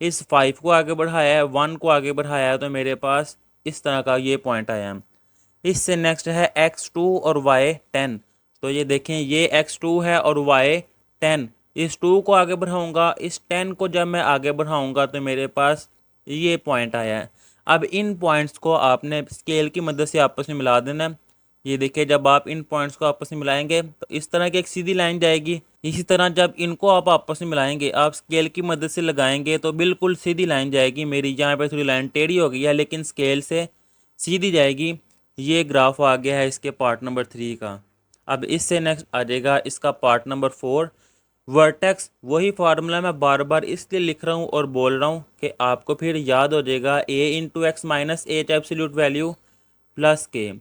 Speaker 1: इस 5 को आगे बढ़ाया है, 1 को आगे बढ़ाया है, तो मेरे पास इस तरह का ये पॉइंट आया है। इससे नेक्स्ट है x2 और y 10। तो ये देखें, ये x2 है और y 10। इस 2 को आगे बढ़ाऊंगा, इस 10 को जब मैं आगे बढ़ाऊंगा, तो मेरे पास ये पॉइंट आया है। अब इन पॉइंट्स को आपने स्केल की मदद से आपस में मिला देना है। ये देखिए, जब आप इन पॉइंट्स को आपस में मिलाएंगे तो इस तरह की एक सीधी लाइन जाएगी। इसी तरह जब इनको आप आपस में मिलाएंगे, आप स्केल की मदद से लगाएंगे तो बिल्कुल सीधी लाइन जाएगी। मेरी यहाँ पे थोड़ी लाइन टेढ़ी हो गई है, लेकिन स्केल से सीधी जाएगी। ये ग्राफ आ गया है इसके पार्ट नंबर 3 का। अब इससे नेक्स्ट आ जाएगा इसका पार्ट नंबर 4, वर्टेक्स। वही फार्मूला मैं बार बार इसलिए लिख रहा हूँ और बोल रहा हूँ कि आपको फिर याद हो जाएगा, a × x - h absolute value plus k।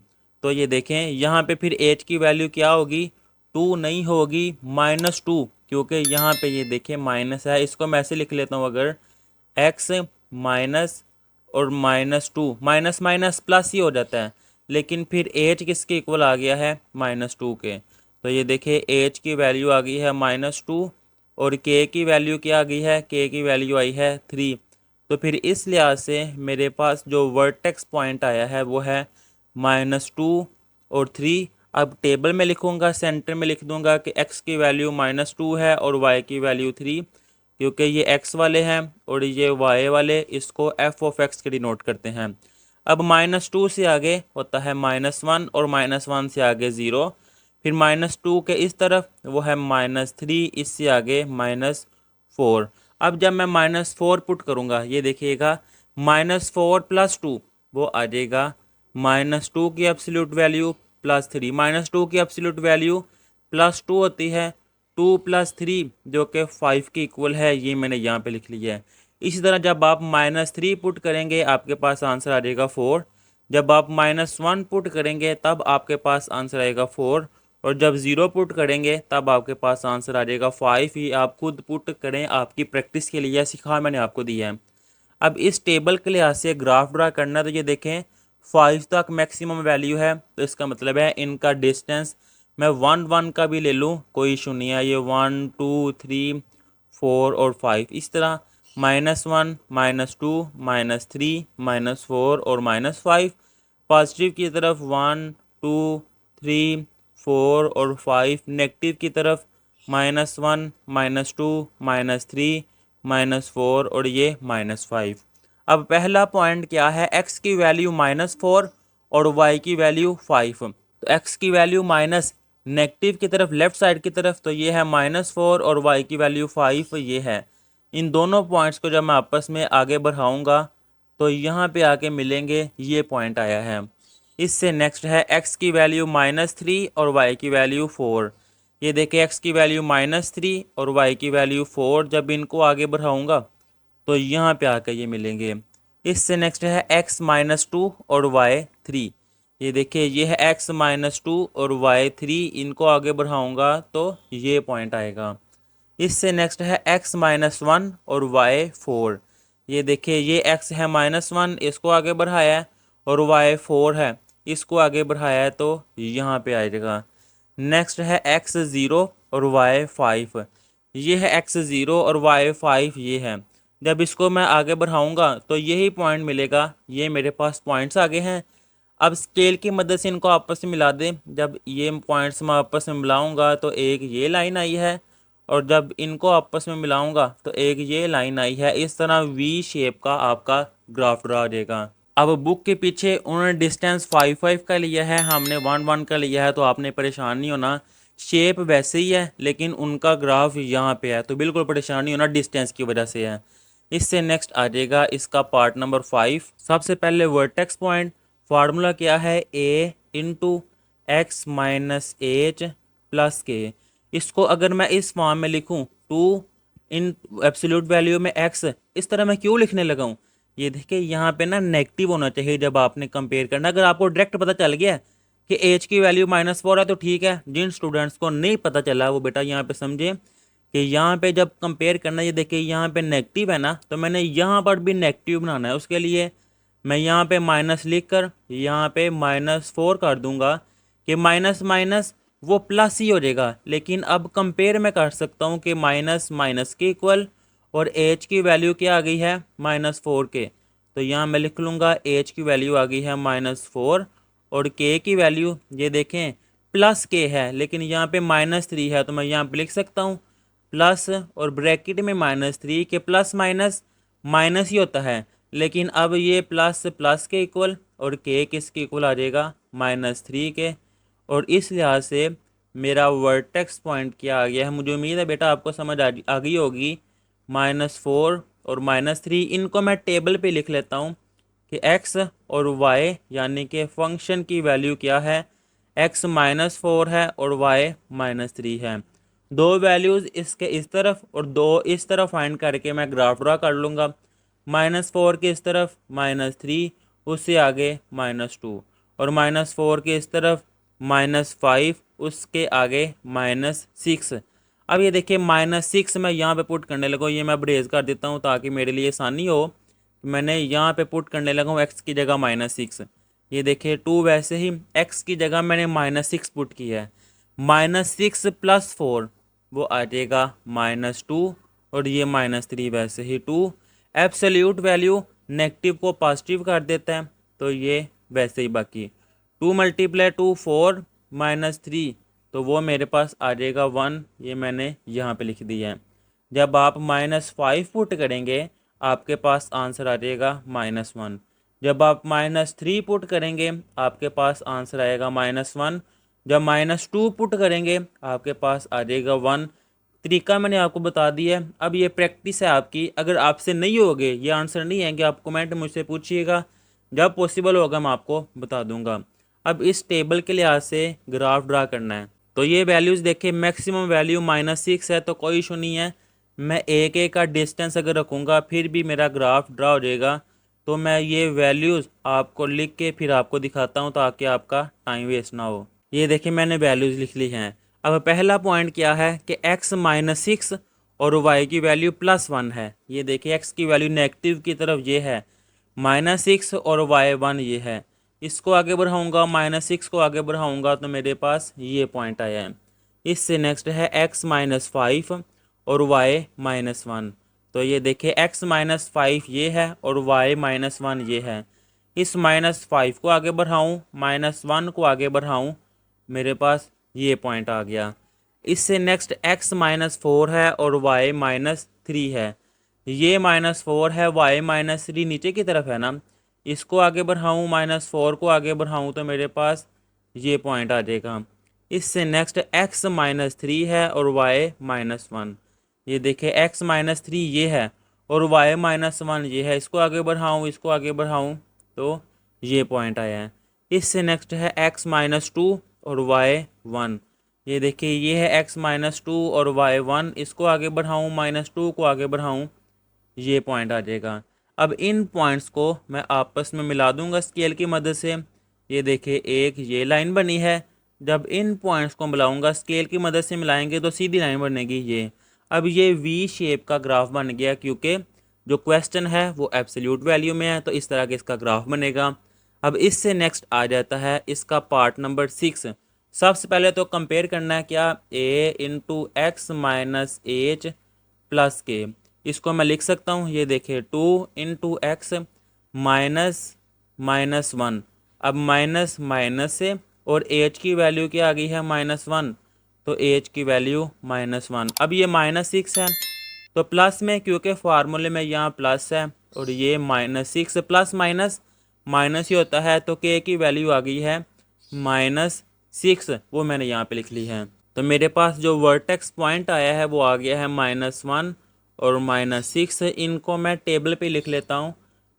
Speaker 1: तो ये देखें, यहाँ पे फिर h की वैल्यू क्या होगी, 2 नहीं होगी, -2, क्योंकि यहाँ पे ये देखें माइनस है। इसको मैं ऐसे लिख लेता हूँ, अगर x माइनस और -2, माइनस माइनस प्लस ही हो जाता है, लेकिन फिर h किसके इक्वल आ गया है, -2 के। तो ये देखिए, h की वैल्यू आ गई है -2 और k की वैल्यू क्या आ गई है, k की वैल्यू आई है 3। तो फिर इस लिहाज से मेरे पास जो वर्टेक्स पॉइंट आया है वो है -2 और 3। अब टेबल में लिखूंगा, सेंटर में लिख दूंगा कि x की वैल्यू -2 है और y की वैल्यू 3, क्योंकि ये x वाले हैं और ये y वाले, इसको f(x) के डिनोट करते हैं। अब -2 से आगे होता है -1 और -1 से आगे 0, फिर -2 के इस तरफ वो है -3, इससे आगे -4। अब जब मैं -4 पुट करूँगा, ये देखिएगा, -4 + 2 वो आ जाएगा -2 की एब्सोल्यूट वैल्यू +3। -2 की एब्सोल्यूट वैल्यू +2 होती है, 2 + 3 जो कि 5 के इक्वल है, ये मैंने यहाँ पे लिख लिया है। इसी तरह जब आप -3 पुट करेंगे आपके पास आंसर आ जाएगा 4। जब आप -1 पुट करेंगे तब आपके पास आंसर आएगा 4, और जब 0 पुट करेंगे तब आपके पास आंसर आ जाएगा 5। ये आप खुद पुट करें, आपकी प्रैक्टिस के लिए सिखा मैंने आपको दिया है। अब इस टेबल के लिहाज से ग्राफ ड्रा करना, तो ये देखें 5 तक मैक्सिमम वैल्यू है, तो इसका मतलब है इनका डिस्टेंस मैं 1-1 का भी ले लूँ, कोई इशू नहीं है। ये 1 2 3 4 और 5, इस तरह -1 -2 -3 -4 और -5। पॉजिटिव की तरफ 1 2 3 4 और 5, नेगेटिव की तरफ -1 -2 -3 -4 और ये -5। अब पहला पॉइंट क्या है, x की वैल्यू -4 और y की वैल्यू 5। तो x की वैल्यू माइनस नेगेटिव की तरफ, लेफ्ट साइड की तरफ, तो ये है -4 और y की वैल्यू 5 ये है। इन दोनों पॉइंट्स को जब मैं आपस में आगे बढ़ाऊंगा तो यहाँ पे आके मिलेंगे, ये पॉइंट आया है। इससे नेक्स्ट है x की वैल्यू -3 और y की वैल्यू 4। ये देखिए, x की वैल्यू -3 और y की वैल्यू 4, जब इनको आगे बढ़ाऊंगा तो यहाँ पे आकर ये मिलेंगे। इससे नेक्स्ट है x-2 और y3। ये देखिए ये है x-2 और y3, इनको आगे बढ़ाऊंगा तो ये पॉइंट आएगा। इससे नेक्स्ट है x-1 और y4। ये देखिए ये x है -1, इसको आगे बढ़ाया है, और y4 है, इसको आगे बढ़ाया है, तो यहाँ पे आएगा। नेक्स्ट है x0 और y5। ये है x0 और y5, ये है। जब इसको मैं आगे बढ़ाऊंगा तो यही पॉइंट मिलेगा। ये मेरे पास पॉइंट्स आगे हैं। अब स्केल की मदद से इनको आपस में मिला दें। जब ये पॉइंट्स मैं आपस में मिलाऊंगा तो एक ये लाइन आई है, और जब इनको आपस में मिलाऊंगा तो एक ये लाइन आई है। इस तरह वी शेप का आपका ग्राफ ड्रा हो जाएगा। अब बुक के पीछे उन्होंने डिस्टेंस 5-5 का लिया है, हमने 1-1 का लिया है, तो आपने परेशान नहीं होना। शेप वैसे ही है लेकिन उनका ग्राफ यहाँ पे है, तो बिल्कुल परेशान नहीं होना, डिस्टेंस की वजह से है। इससे नेक्स्ट आ जाएगा इसका पार्ट नंबर 5। सबसे पहले वर्टेक्स पॉइंट। फार्मूला क्या है, a into x minus h plus k. इसको अगर मैं इस फॉर्म में लिखूं, 2 इन एब्सोल्यूट वैल्यू में x, इस तरह मैं क्यों लिखने लगा हूँ? ये देखिए यहाँ पे ना नेगेटिव होना चाहिए जब आपने कंपेयर करना। अगर आपको डायरेक्ट पता चल गया कि एच की वैल्यू -4 है तो ठीक है। जिन स्टूडेंट्स को नहीं पता चला वो बेटा यहाँ पे समझे कि यहाँ पे जब कंपेयर करना, ये देखिए यहाँ पे नेगेटिव है ना, तो मैंने यहाँ पर भी नेगेटिव बनाना है। उसके लिए मैं यहाँ पे माइनस लिख कर यहाँ पे -4 कर दूंगा कि माइनस माइनस वो प्लस ही हो जाएगा। लेकिन अब कंपेयर मैं कर सकता हूँ कि माइनस माइनस के इक्वल, और एच की वैल्यू क्या आ गई है, -4 के। तो यहाँ मैं लिख लूँगा एच की वैल्यू आ गई है -4, और के की वैल्यू ये देखें प्लस के है, लेकिन यहाँ पे -3 है, तो मैं यहाँ पे लिख सकता हूँ प्लस, और ब्रैकेट में -3 के प्लस माइनस माइनस ही होता है। लेकिन अब ये प्लस प्लस के इक्वल, और के किसके इक्वल आ जाएगा, -3 के। और इस लिहाज से मेरा वर्टेक्स पॉइंट क्या आ गया है, मुझे उम्मीद है बेटा आपको समझ आ गई होगी। -4 और -3, इनको मैं टेबल पे लिख लेता हूँ कि x और y यानी कि फंक्शन की वैल्यू क्या है, x -4 है और y -3 है। दो वैल्यूज़ इसके इस तरफ और दो इस तरफ फाइंड करके मैं ग्राफ ड्रा कर लूँगा। -4 के इस तरफ -3, उससे आगे -2, और -4 के इस तरफ -5, उसके आगे -6। अब ये देखिए -6 मैं यहाँ पे पुट करने लगा हूँ। ये मैं ब्रेज कर देता हूँ ताकि मेरे लिए आसानी हो। मैंने यहाँ पे पुट करने लगा हूँ x की जगह -6। ये देखिए 2, वैसे ही x की जगह मैंने -6 पुट किया है। -6 + 4 वो आ जाएगा -2, और ये -3 वैसे ही 2। एब्सोल्यूट वैल्यू नेगेटिव को पॉजिटिव कर देता है, तो ये वैसे ही बाकी 2 × 2 4 -3, तो वो मेरे पास आ जाएगा 1। ये मैंने यहाँ पे लिख दिया है। जब आप -5 पुट करेंगे आपके पास आंसर आ जाएगा -1। जब आप -3 पुट करेंगे आपके पास आंसर आएगा -1। जब -2 पुट करेंगे आपके पास आ जाएगा 1। तरीका मैंने आपको बता दिया है। अब ये प्रैक्टिस है आपकी। अगर आपसे नहीं होगे, ये आंसर नहीं है कि आप कमेंट मुझसे पूछिएगा, जब पॉसिबल होगा मैं आपको बता दूंगा। अब इस टेबल के लिहाज से ग्राफ ड्रा करना है। तो ये वैल्यूज़ देखिए, मैक्सिमम वैल्यू -6 है तो कोई इशू नहीं है। मैं एक एक का डिस्टेंस अगर रखूँगा फिर भी मेरा ग्राफ ड्रा हो जाएगा। तो मैं ये वैल्यूज़ आपको लिख के फिर आपको दिखाता हूँ ताकि आपका टाइम वेस्ट ना हो। ये देखिए मैंने वैल्यूज़ लिख ली हैं। अब पहला पॉइंट क्या है कि x -6 और y की वैल्यू +1 है। ये देखिए x की वैल्यू नेगेटिव की तरफ ये है, -6 और y1 ये है। इसको आगे बढ़ाऊँगा, -6 को आगे बढ़ाऊँगा तो मेरे पास ये पॉइंट आया है। इससे नेक्स्ट है x -5 और y -1। तो ये देखिए x -5 ये है और y -1 ये है। इस -5 को आगे बढ़ाऊँ, -1 को आगे बढ़ाऊँ, मेरे पास ये पॉइंट आ गया। इससे नेक्स्ट x -4 है और y -3 है। ये -4 है, y -3 नीचे की तरफ है ना। इसको आगे बढ़ाऊँ, -4 को आगे बढ़ाऊँ तो मेरे पास ये पॉइंट आ जाएगा। इससे नेक्स्ट x -3 है और y -1। ये देखिए x -3 ये है और y -1 ये है। इसको आगे बढ़ाऊँ, इसको आगे बढ़ाऊँ तो ये पॉइंट आया है। इससे नेक्स्ट है x -2 और y1। ये देखिए ये है x -2 और y1। इसको आगे बढ़ाऊँ, -2 को आगे बढ़ाऊँ, ये पॉइंट आ जाएगा। अब इन पॉइंट्स को मैं आपस में मिला दूंगा स्केल की मदद से। ये देखिए एक ये लाइन बनी है। जब इन पॉइंट्स को मिलाऊंगा स्केल की मदद से मिलाएंगे तो सीधी लाइन बनेगी ये। अब ये वी शेप का ग्राफ बन गया, क्योंकि जो क्वेश्चन है वो एब्सोल्यूट वैल्यू में है, तो इस तरह के इसका ग्राफ बनेगा। अब इससे नेक्स्ट आ जाता है इसका पार्ट नंबर 6। सबसे पहले तो कंपेयर करना है क्या, a into x minus h plus k. इसको मैं लिख सकता हूँ, ये देखिए 2 इंटू एक्स माइनस माइनस 1। अब माइनस माइनस से और एच की वैल्यू क्या आ गई है -1, तो एच की वैल्यू -1। अब ये -6 है तो प्लस में, क्योंकि फार्मूले में यहाँ प्लस है, और ये -6 प्लस माइनस माइनस ही होता है, तो के की वैल्यू आ गई है -6, वो मैंने यहाँ पे लिख ली है। तो मेरे पास जो वर्टेक्स पॉइंट आया है वो आ गया है -1 और -6। इनको मैं टेबल पे लिख लेता हूँ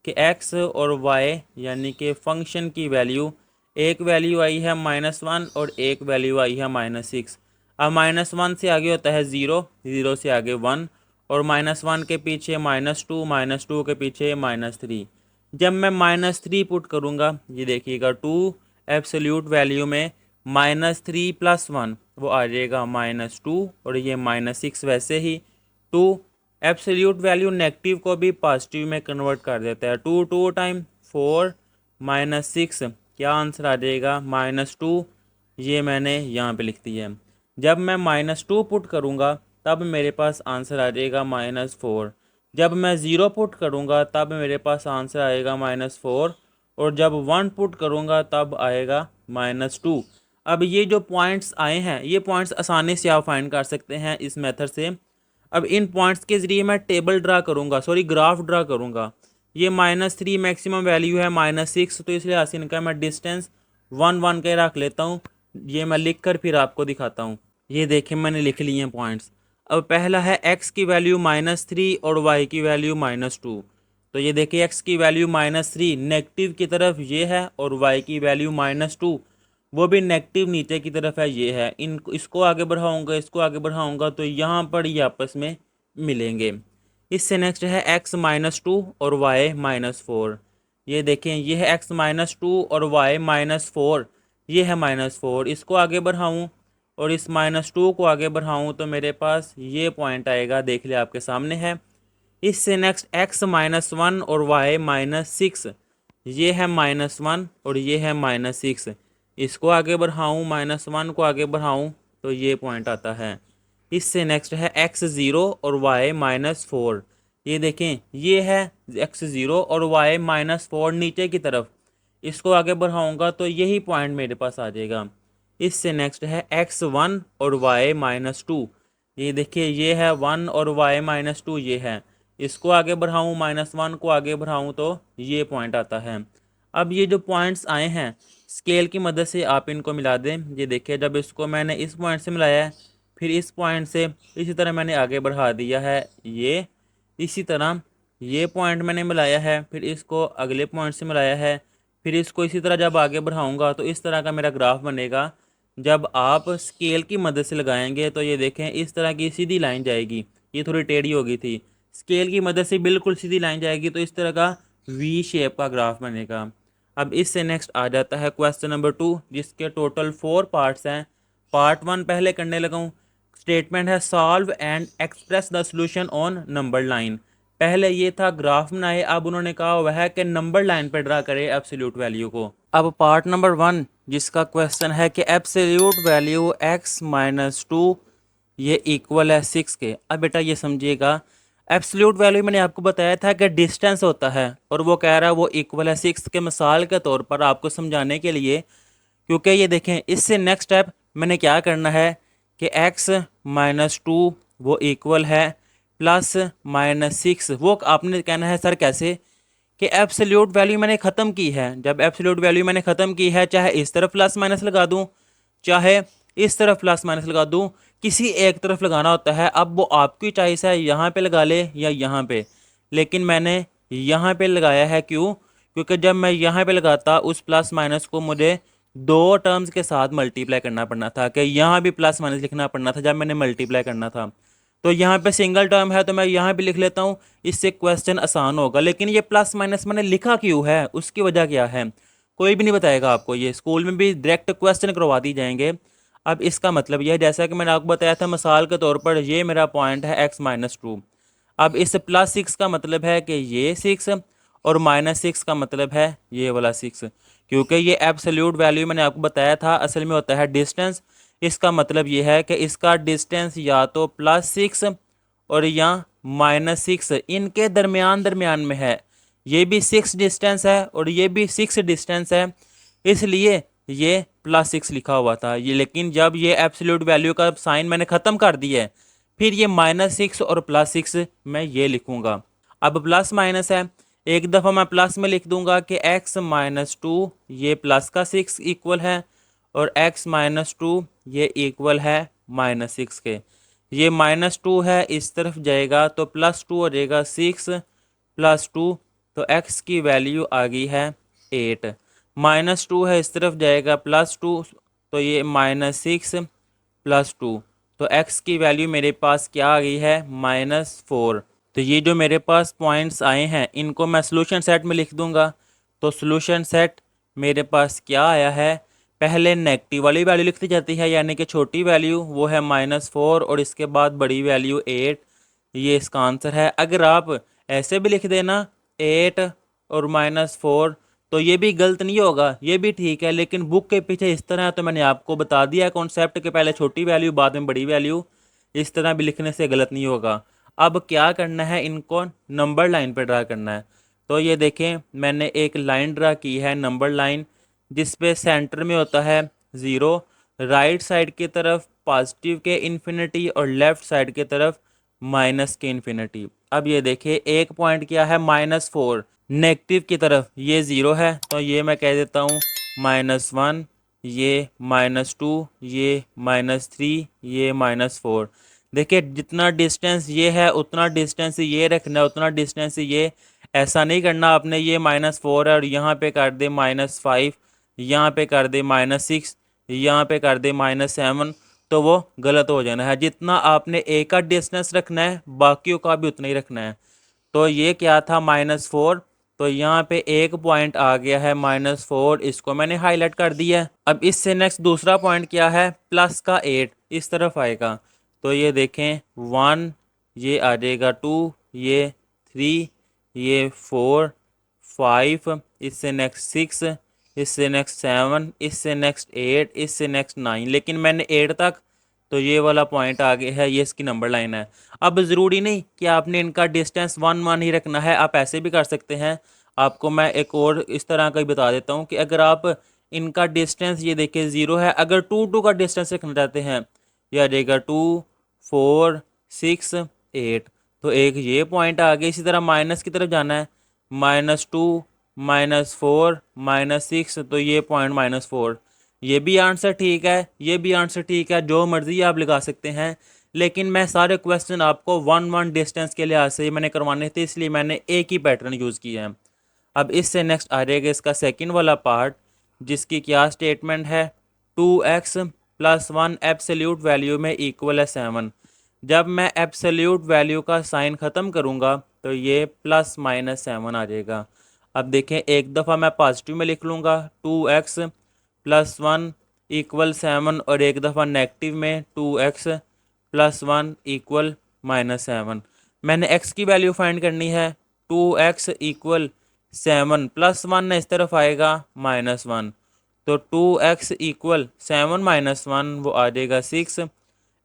Speaker 1: कि x और y यानी कि फंक्शन की वैल्यू, एक वैल्यू आई है -1 और एक वैल्यू आई है -6। अब -1 से आगे होता है 0, 0 से आगे 1, और -1 के पीछे -2, -2 के पीछे -3। जब मैं -3 पुट करूँगा, ये देखिएगा 2 एब्सोल्यूट वैल्यू में -3 प्लस 1 वो आ जाएगा -2, और ये -6 वैसे ही 2 एब्सोल्यूट वैल्यू नेगेटिव को भी पॉजिटिव में कन्वर्ट कर देता है। 2 टाइम 4 -6, क्या आंसर आ जाएगा -2। ये मैंने यहाँ पे लिख दिया है। जब मैं -2 पुट करूँगा तब मेरे पास आंसर आ जाएगा -4। जब मैं 0 पुट करूँगा तब मेरे पास आंसर आएगा -4, और जब 1 पुट करूँगा तब आएगा -2। अब ये जो पॉइंट्स आए हैं, ये पॉइंट्स आसानी से आप फाइंड कर सकते हैं इस मेथड से। अब इन पॉइंट्स के ज़रिए मैं टेबल ड्रा करूँगा, सॉरी ग्राफ ड्रा करूँगा। ये -3 मैक्सिमम वैल्यू है, -6, तो इसलिए आसिन का मैं डिस्टेंस 1 के रख लेता हूँ। ये मैं लिख कर फिर आपको दिखाता हूँ। ये देखें मैंने लिख लिए हैं पॉइंट्स। अब पहला है x की वैल्यू -3 और y की वैल्यू -2। तो ये देखिए x की वैल्यू -3 नेगेटिव की तरफ ये है, और y की वैल्यू -2 वो भी नेगेटिव नीचे की तरफ है, ये है। इसको आगे बढ़ाऊंगा, इसको आगे बढ़ाऊंगा, तो यहाँ पर ये आपस में मिलेंगे। इससे नेक्स्ट है x -2 और y -4। ये देखें ये है x -2 और y -4, ये है -4। इसको आगे बढ़ाऊँ और इस -2 को आगे बढ़ाऊँ तो मेरे पास ये पॉइंट आएगा, देख लिया आपके सामने है। इससे नेक्स्ट x -1 और y -6, ये है -1 और ये है -6। इसको आगे बढ़ाऊँ, -1 को आगे बढ़ाऊँ तो ये पॉइंट आता है। इससे नेक्स्ट है x0 और y -4। ये देखें ये है x0 और y -4 नीचे की तरफ। इसको आगे बढ़ाऊँगा तो यही पॉइंट मेरे पास आ जाएगा। इससे नेक्स्ट है x1 और y -2। ये देखिए ये है 1 और y -2, ये है। इसको आगे बढ़ाऊँ, -1 को आगे बढ़ाऊँ तो ये पॉइंट आता है। अब ये जो पॉइंट्स आए हैं स्केल की मदद से आप इनको मिला दें। ये देखिए जब इसको मैंने इस पॉइंट से मिलाया है, फिर इस पॉइंट से इसी तरह मैंने आगे बढ़ा दिया है ये। इसी तरह ये पॉइंट मैंने मिलाया है, फिर इसको अगले पॉइंट से मिलाया है, फिर इसको इसी तरह जब आगे बढ़ाऊँगा तो इस तरह का मेरा ग्राफ बनेगा। जब आप स्केल की मदद से लगाएंगे तो ये देखें इस तरह की सीधी लाइन जाएगी, ये थोड़ी टेढ़ी हो गई थी। स्केल की मदद से बिल्कुल सीधी लाइन जाएगी तो इस तरह का वी शेप का ग्राफ बनेगा। अब इससे नेक्स्ट आ जाता है क्वेश्चन नंबर 2, जिसके टोटल 4 पार्ट्स हैं। पार्ट 1 पहले करने लगा हूँ। स्टेटमेंट है solve and express the solution on number line. पहले ये था ग्राफ बनाए, अब उन्होंने कहा हुआ है कि नंबर लाइन पर ड्रा करे एब्सोल्यूट वैल्यू को। अब पार्ट नंबर 1 जिसका क्वेश्चन है कि एब्सोल्यूट वैल्यू x -2 ये इक्वल है 6 के। अब बेटा ये समझिएगा, एब्सोल्यूट वैल्यू मैंने आपको बताया था कि डिस्टेंस होता है, और वो कह रहा है वो इक्वल है 6 के। मिसाल के तौर पर आपको समझाने के लिए, क्योंकि ये देखें इससे नेक्स्ट स्टेप मैंने क्या करना है कि x -2 वो इक्वल है +-6। वो आपने कहना है सर कैसे, कि एब्सोल्यूट वैल्यू मैंने ख़त्म की है। जब एब्सोल्यूट वैल्यू मैंने ख़त्म की है, चाहे इस तरफ +- लगा दूं, चाहे इस तरफ +- लगा दूं, किसी एक तरफ लगाना होता है। अब वो आपकी चॉइस है, यहाँ पे लगा ले या यहाँ पे, लेकिन मैंने यहाँ पे लगाया है। क्यों? क्योंकि जब मैं यहाँ पे लगाता उस +- को मुझे 2 टर्म्स के साथ मल्टीप्लाई करना पड़ना था, कि यहाँ भी +- लिखना पड़ना था जब मैंने मल्टीप्लाई करना था। तो यहाँ पे सिंगल टर्म है तो मैं यहाँ भी लिख लेता हूँ, इससे क्वेश्चन आसान होगा। लेकिन ये प्लस माइनस मैंने लिखा क्यों है, उसकी वजह क्या है, कोई भी नहीं बताएगा आपको। ये स्कूल में भी डायरेक्ट क्वेश्चन करवा दी जाएंगे। अब इसका मतलब यह है, जैसा कि मैंने आपको बताया था मिसाल के तौर पर, ये मेरा पॉइंट है x-2। अब इस +6 का मतलब है कि ये 6, और -6 का मतलब है ये वाला 6। क्योंकि ये एब्सोल्यूट वैल्यू मैंने आपको बताया था असल में होता है डिस्टेंस। इसका मतलब ये है कि इसका डिस्टेंस या तो +6 और या -6, इनके दरमियान दरमियान में है। ये भी 6 डिस्टेंस है और ये भी 6 डिस्टेंस है, इसलिए ये +6 लिखा हुआ था ये। लेकिन जब ये एब्सोल्यूट वैल्यू का साइन मैंने ख़त्म कर दिया है, फिर ये -6 और +6 मैं ये लिखूंगा। अब प्लस माइनस है, एक दफ़ा मैं प्लस में लिख दूंगा कि x-2 ये प्लस का 6 इक्वल है, और x-2 ये इक्वल है -6 के। ये -2 है इस तरफ जाएगा तो +2 हो जाएगा, 6 + 2, तो x की वैल्यू आ गई है 8। -2 है इस तरफ जाएगा +2, तो ये -6 + 2, तो x की वैल्यू मेरे पास क्या आ गई है, -4। तो ये जो मेरे पास पॉइंट्स आए हैं इनको मैं सोल्यूशन सेट में लिख दूंगा। तो सोल्यूशन सेट मेरे पास क्या आया है, पहले नेगेटिव वाली वैल्यू लिखती जाती है, यानी कि छोटी वैल्यू वो है -4 और इसके बाद बड़ी वैल्यू 8। ये इसका आंसर है। अगर आप ऐसे भी लिख देना 8 और -4, तो ये भी गलत नहीं होगा, ये भी ठीक है। लेकिन बुक के पीछे इस तरह है तो मैंने आपको बता दिया है कॉन्सेप्ट के, पहले छोटी वैल्यू बाद में बड़ी वैल्यू, इस तरह भी लिखने से गलत नहीं होगा। अब क्या करना है, इनको नंबर लाइन पर ड्रा करना है। तो ये देखें मैंने एक लाइन ड्रा की है, नंबर लाइन, जिस पे सेंटर में होता है 0, राइट साइड की तरफ पॉजिटिव के इन्फिनिटी और लेफ़्ट साइड की तरफ माइनस के इन्फिनिटी। अब ये देखिए एक पॉइंट क्या है, -4, नेगेटिव की तरफ ये 0 है, तो ये मैं कह देता हूँ -1, ये -2, ये -3, ये -4। देखिए जितना डिस्टेंस ये है उतना डिस्टेंस ये रखना है, उतना डिस्टेंस ये, ऐसा नहीं करना आपने ये -4 है और यहाँ पे कर दे -5, यहाँ पे कर दे -6, यहाँ पे कर दे -7, तो वो गलत हो जाना है। जितना आपने ए का डिस्टेंस रखना है बाकियों का भी उतना ही रखना है। तो ये क्या था, -4, तो यहाँ पे एक पॉइंट आ गया है -4, इसको मैंने हाईलाइट कर दिया है। अब इससे नेक्स्ट दूसरा पॉइंट क्या है, प्लस का 8 इस तरफ आएगा, तो ये देखें 1, ये आ जाएगा 2, ये 3, ये 4, 5, इससे नेक्स्ट 6, इससे नेक्स्ट 7, इससे नेक्स्ट 8, इससे नेक्स्ट 9। लेकिन मैंने 8 तक, तो ये वाला पॉइंट आ गया है, ये इसकी नंबर लाइन है। अब ज़रूरी नहीं कि आपने इनका डिस्टेंस 1 1 ही रखना है, आप ऐसे भी कर सकते हैं। आपको मैं एक और इस तरह का ही बता देता हूँ कि अगर आप इनका डिस्टेंस ये देखिए 0 है, अगर 2 2 का डिस्टेंस रखना चाहते हैं, यह आ जाएगा 2 4 6 8, तो एक ये पॉइंट आ गया। इसी तरह माइनस की तरफ जाना है, -2 -4 -6, तो ये पॉइंट -4। ये भी आंसर ठीक है, ये भी आंसर ठीक है, जो मर्ज़ी आप लगा सकते हैं। लेकिन मैं सारे क्वेश्चन आपको 1 1 डिस्टेंस के लिहाज से मैंने करवाने थे, इसलिए मैंने एक ही पैटर्न यूज़ किया है। अब इससे नेक्स्ट आ जाएगा इसका सेकंड वाला पार्ट, जिसकी क्या स्टेटमेंट है, 2x + 1 एब्सोल्यूट वैल्यू में इक्वल है 7। जब मैं एब्सोल्यूट वैल्यू का साइन ख़त्म करूँगा तो ये +-7 आ जाएगा। अब देखें एक दफ़ा मैं पॉजिटिव में लिख लूँगा 2x + 1 = 7, और एक दफ़ा नेगेटिव में 2x + 1 = -7। मैंने x की वैल्यू फाइंड करनी है, 2x = 7 + 1 इस तरफ आएगा -1, तो 2x = 7 - 1 वो आ जाएगा 6।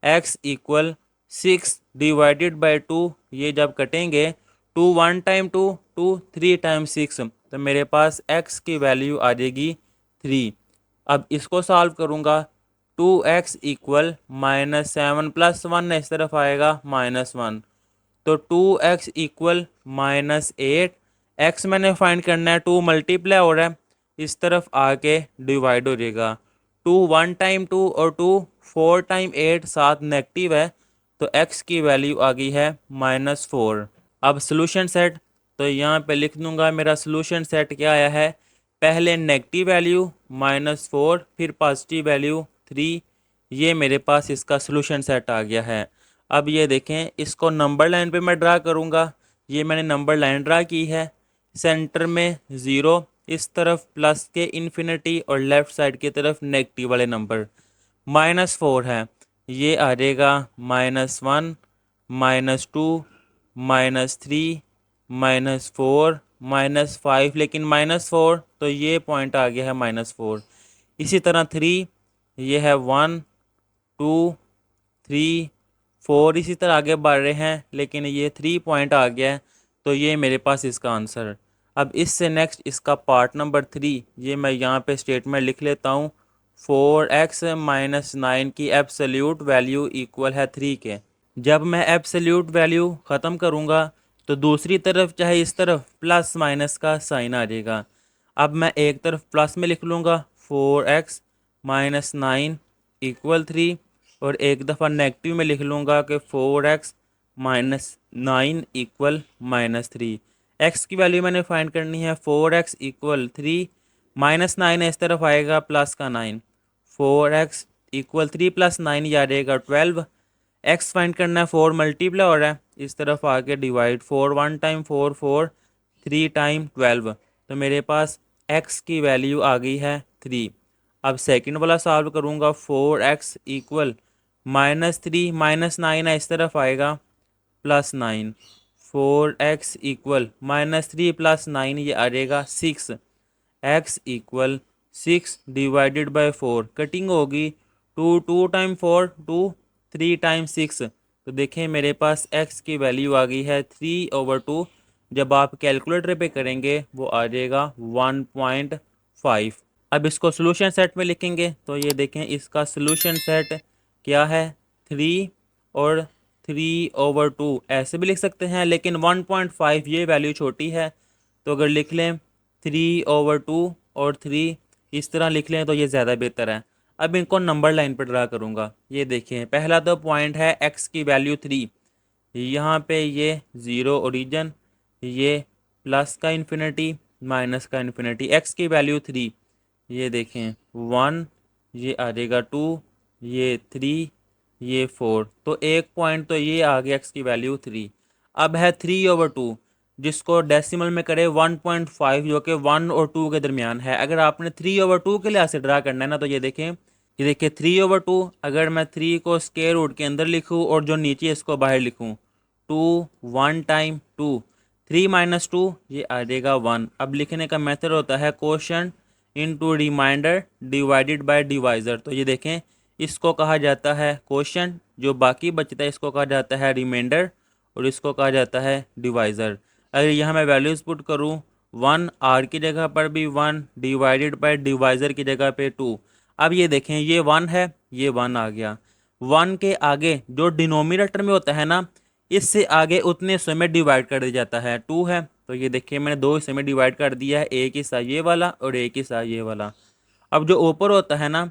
Speaker 1: x = 6 / 2, ये जब कटेंगे 2 1 टाइम 2 2 3 टाइम 6, तो मेरे पास x की वैल्यू आ जाएगी 3। अब इसको सॉल्व करूँगा, 2x = -7 + 1 इस तरफ आएगा -1, तो 2x = -8। x मैंने फाइंड करना है, 2 मल्टीप्लाई हो रहा है, इस तरफ आके डिवाइड हो जाएगा। 2 1 टाइम 2 और 2 4 टाइम 8 साथ नेगेटिव है, तो x की वैल्यू आ गई है -4। अब सोल्यूशन सेट, तो यहाँ पे लिख दूंगा मेरा सोल्यूशन सेट क्या आया है, पहले नेगेटिव वैल्यू -4, फिर पॉजिटिव वैल्यू 3, ये मेरे पास इसका सोल्यूशन सेट आ गया है। अब ये देखें, इसको नंबर लाइन पे मैं ड्रा करूँगा। ये मैंने नंबर लाइन ड्रा की है। सेंटर में 0, इस तरफ प्लस के इन्फिनिटी और लेफ़्ट साइड की तरफ नेगेटिव वाले नंबर। -4 है, ये आ जाएगा -1, -2, -3, -4, -5, लेकिन -4 तो ये पॉइंट आ गया है -4। इसी तरह 3, ये है 1, 2, 3, 4, इसी तरह आगे बढ़ रहे हैं, लेकिन ये 3 पॉइंट आ गया है, तो ये मेरे पास इसका आंसर। अब इससे नेक्स्ट इसका पार्ट नंबर 3, ये मैं यहाँ पे स्टेटमेंट लिख लेता हूँ। 4x - 9 की एब्सोल्यूट वैल्यू इक्वल है 3 के। जब मैं एब्सोल्यूट वैल्यू ख़त्म करूँगा तो दूसरी तरफ चाहे इस तरफ प्लस माइनस का साइन आ जाएगा। अब मैं एक तरफ प्लस में लिख लूँगा 4x - 9 इक्वल 3, और एक दफ़ा नेगेटिव में लिख लूँगा कि 4x - 9 इक्वल -3। x की वैल्यू मैंने फाइंड करनी है। 4x इक्वल 3, -9 इस तरफ आएगा प्लस का 9, 4x इक्वल 3 + 9 ये आ जाएगा 12। x फाइंड करना है, 4 मल्टीप्लाई हो रहा है, इस तरफ आके डिवाइड, 4 1 टाइम 4 4, 3 टाइम 12, तो मेरे पास x की वैल्यू आ गई है 3। अब सेकंड वाला सॉल्व करूँगा। 4x इक्वल -3, -9 है इस तरफ आएगा +9, 4x इक्वल -3 + 9 ये आ जाएगा 6। x equal 6 divided by 4, cutting होगी, 2 2 टाइम 4 2, 3 टाइम 6, तो देखें मेरे पास x की वैल्यू आ गई है 3/2। जब आप कैलकुलेटर पे करेंगे वो आ जाएगा 1.5। अब इसको सोल्यूशन सेट में लिखेंगे तो ये देखें, इसका सोल्यूशन सेट क्या है, 3 और 3/2 ऐसे भी लिख सकते हैं, लेकिन 1.5 ये वैल्यू छोटी है, तो अगर लिख लें 3/2 और 3 इस तरह लिख लें तो ये ज़्यादा बेहतर है। अब इनको नंबर लाइन पर ड्रा करूँगा। ये देखें, पहला तो पॉइंट है x की वैल्यू 3, यहाँ पे ये 0 ओरिजिन, ये प्लस का इन्फिनिटी माइनस का इन्फिनिटी, x की वैल्यू 3, ये देखें 1, ये आ जाएगा 2, ये 3, ये 4, तो एक पॉइंट तो ये आ गया x की वैल्यू 3। अब है 3/2, जिसको डेसिमल में करे 1.5, जो कि 1 और 2 के दरमियान है। अगर आपने 3/2 के लिहाज से ड्रा करना है ना, तो ये देखिए 3/2, अगर मैं 3 को स्क्वायर रूट के अंदर लिखूँ और जो नीचे इसको बाहर लिखूँ, 2 1 टाइम 2, 3 - 2 ये आ जाएगा 1। अब लिखने का मेथड होता है quotient into remainder divided by divisor. तो ये देखें, इसको कहा जाता है क्वोशंट, जो बाकी बचता है इसको कहा जाता है रिमाइंडर, और इसको कहा जाता है डिवाइज़र। अगर यहाँ मैं वैल्यूज़ पुट करूँ, 1 आर की जगह पर भी 1, डिवाइडेड बाय डिवाइज़र की जगह पे 2। अब ये देखें, ये 1 है, ये 1 आ गया। 1 के आगे जो डिनोमिनेटर में होता है ना, इससे आगे उतने हिस्सों में डिवाइड कर दिया जाता है। 2 है, तो ये देखिए मैंने 2 हिस्से में डिवाइड कर दिया है, एक हिस्सा ये वाला और एक हिस्सा ये वाला। अब जो ऊपर होता है ना,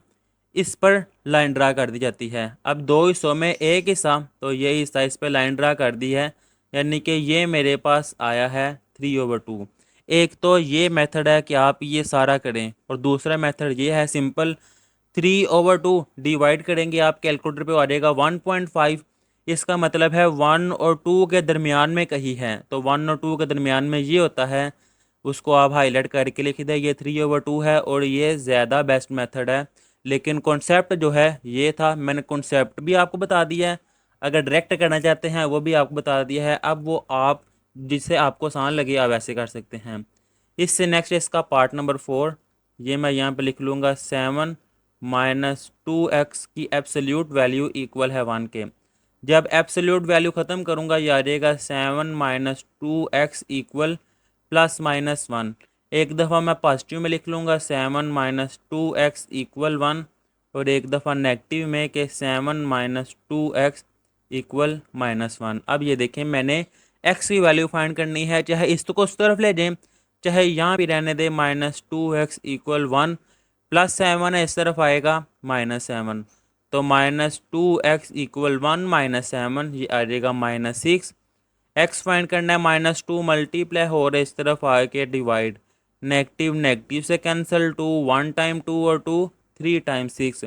Speaker 1: इस पर लाइन ड्रा कर दी जाती है। अब 2 हिस्सों में एक हिस्सा, तो ये हिस्सा इस पर लाइन ड्रा कर दी है, यानी कि ये मेरे पास आया है 3/2। एक तो ये मेथड है कि आप ये सारा करें, और दूसरा मेथड ये है सिंपल, 3/2 डिवाइड करेंगे आप कैलकुलेटर पे आ जाएगा 1.5। इसका मतलब है 1 और 2 के दरमियान में कहीं है, तो 1 और 2 के दरमियान में ये होता है, उसको आप हाईलाइट करके लिख दें, ये 3/2 है, और ये ज़्यादा बेस्ट मेथड है। लेकिन कॉन्सेप्ट जो है ये था, मैंने कॉन्सेप्ट भी आपको बता दिया है, अगर डायरेक्ट करना चाहते हैं वो भी आपको बता दिया है। अब वो आप जिससे आपको आसान लगे आप वैसे कर सकते हैं। इससे नेक्स्ट इसका पार्ट नंबर 4, ये मैं यहाँ पे लिख लूँगा 7 - 2x की एब्सोल्यूट वैल्यू इक्वल है 1 के। जब एब्सोल्यूट वैल्यू ख़त्म करूँगा ये आ जाएगा 7 - 2x इक्वल +-1। एक दफ़ा मैं पॉजिटिव में लिख लूँगा 7 - 2x इक्वल 1, और एक दफ़ा नेगेटिव में कि 7 - 2x इक्वल -1। अब ये देखें, मैंने x की वैल्यू फाइंड करनी है, चाहे इसको उस तरफ ले जाएं, चाहे यहाँ भी रहने दें। -2x इक्वल 1, +7 है इस तरफ आएगा -7, तो -2x इक्वल 1 -7 ये आ जाएगा -6। x फाइंड करना है, -2 मल्टीप्लाई हो रहा है इस तरफ आके डिवाइड, नेगेटिव नेगेटिव से कैंसिल, 2 1 टाइम 2 और 2 3 टाइम 6,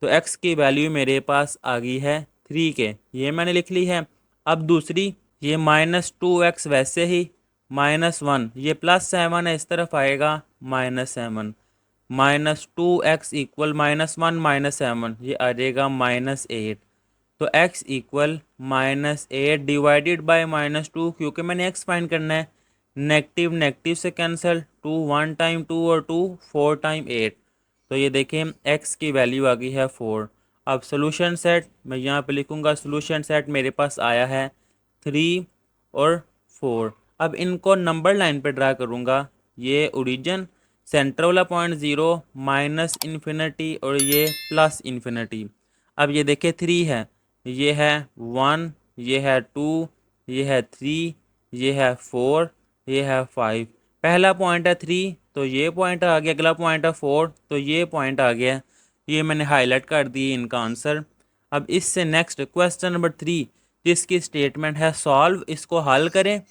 Speaker 1: तो x की वैल्यू मेरे पास आ गई है 3 के, ये मैंने लिख ली है। अब दूसरी, ये -2x वैसे ही, -1, ये +7 है, इस तरफ आएगा -7, -2x इक्वल -1 -7, ये आ जाएगा -8। तो x इक्वल -8 डिवाइडेड बाय -2, क्योंकि मैंने x फाइंड करना है। नेगेटिव नेगेटिव से कैंसिल, 2 1 टाइम 2 और 2 4 टाइम 8। तो ये देखें x की वैल्यू आ गई है 4। अब सोल्यूशन सेट मैं यहाँ पे लिखूँगा, सोल्यूशन सेट मेरे पास आया है 3 और 4। अब इनको नंबर लाइन पे ड्रा करूँगा। ये ओरिजिन, सेंटर वाला पॉइंट 0, -इन्फिनिटी और ये +इन्फिनिटी। अब ये देखिए 3 है, ये है 1, ये है 2, ये है 3, ये है 4, ये है 5। पहला पॉइंट है 3 तो ये पॉइंट आ गया, अगला पॉइंट है 4 तो ये पॉइंट आ गया। ये मैंने हाईलाइट कर दिए इनका आंसर। अब इससे नेक्स्ट क्वेश्चन नंबर 3, जिसकी स्टेटमेंट है सॉल्व, इसको हल करें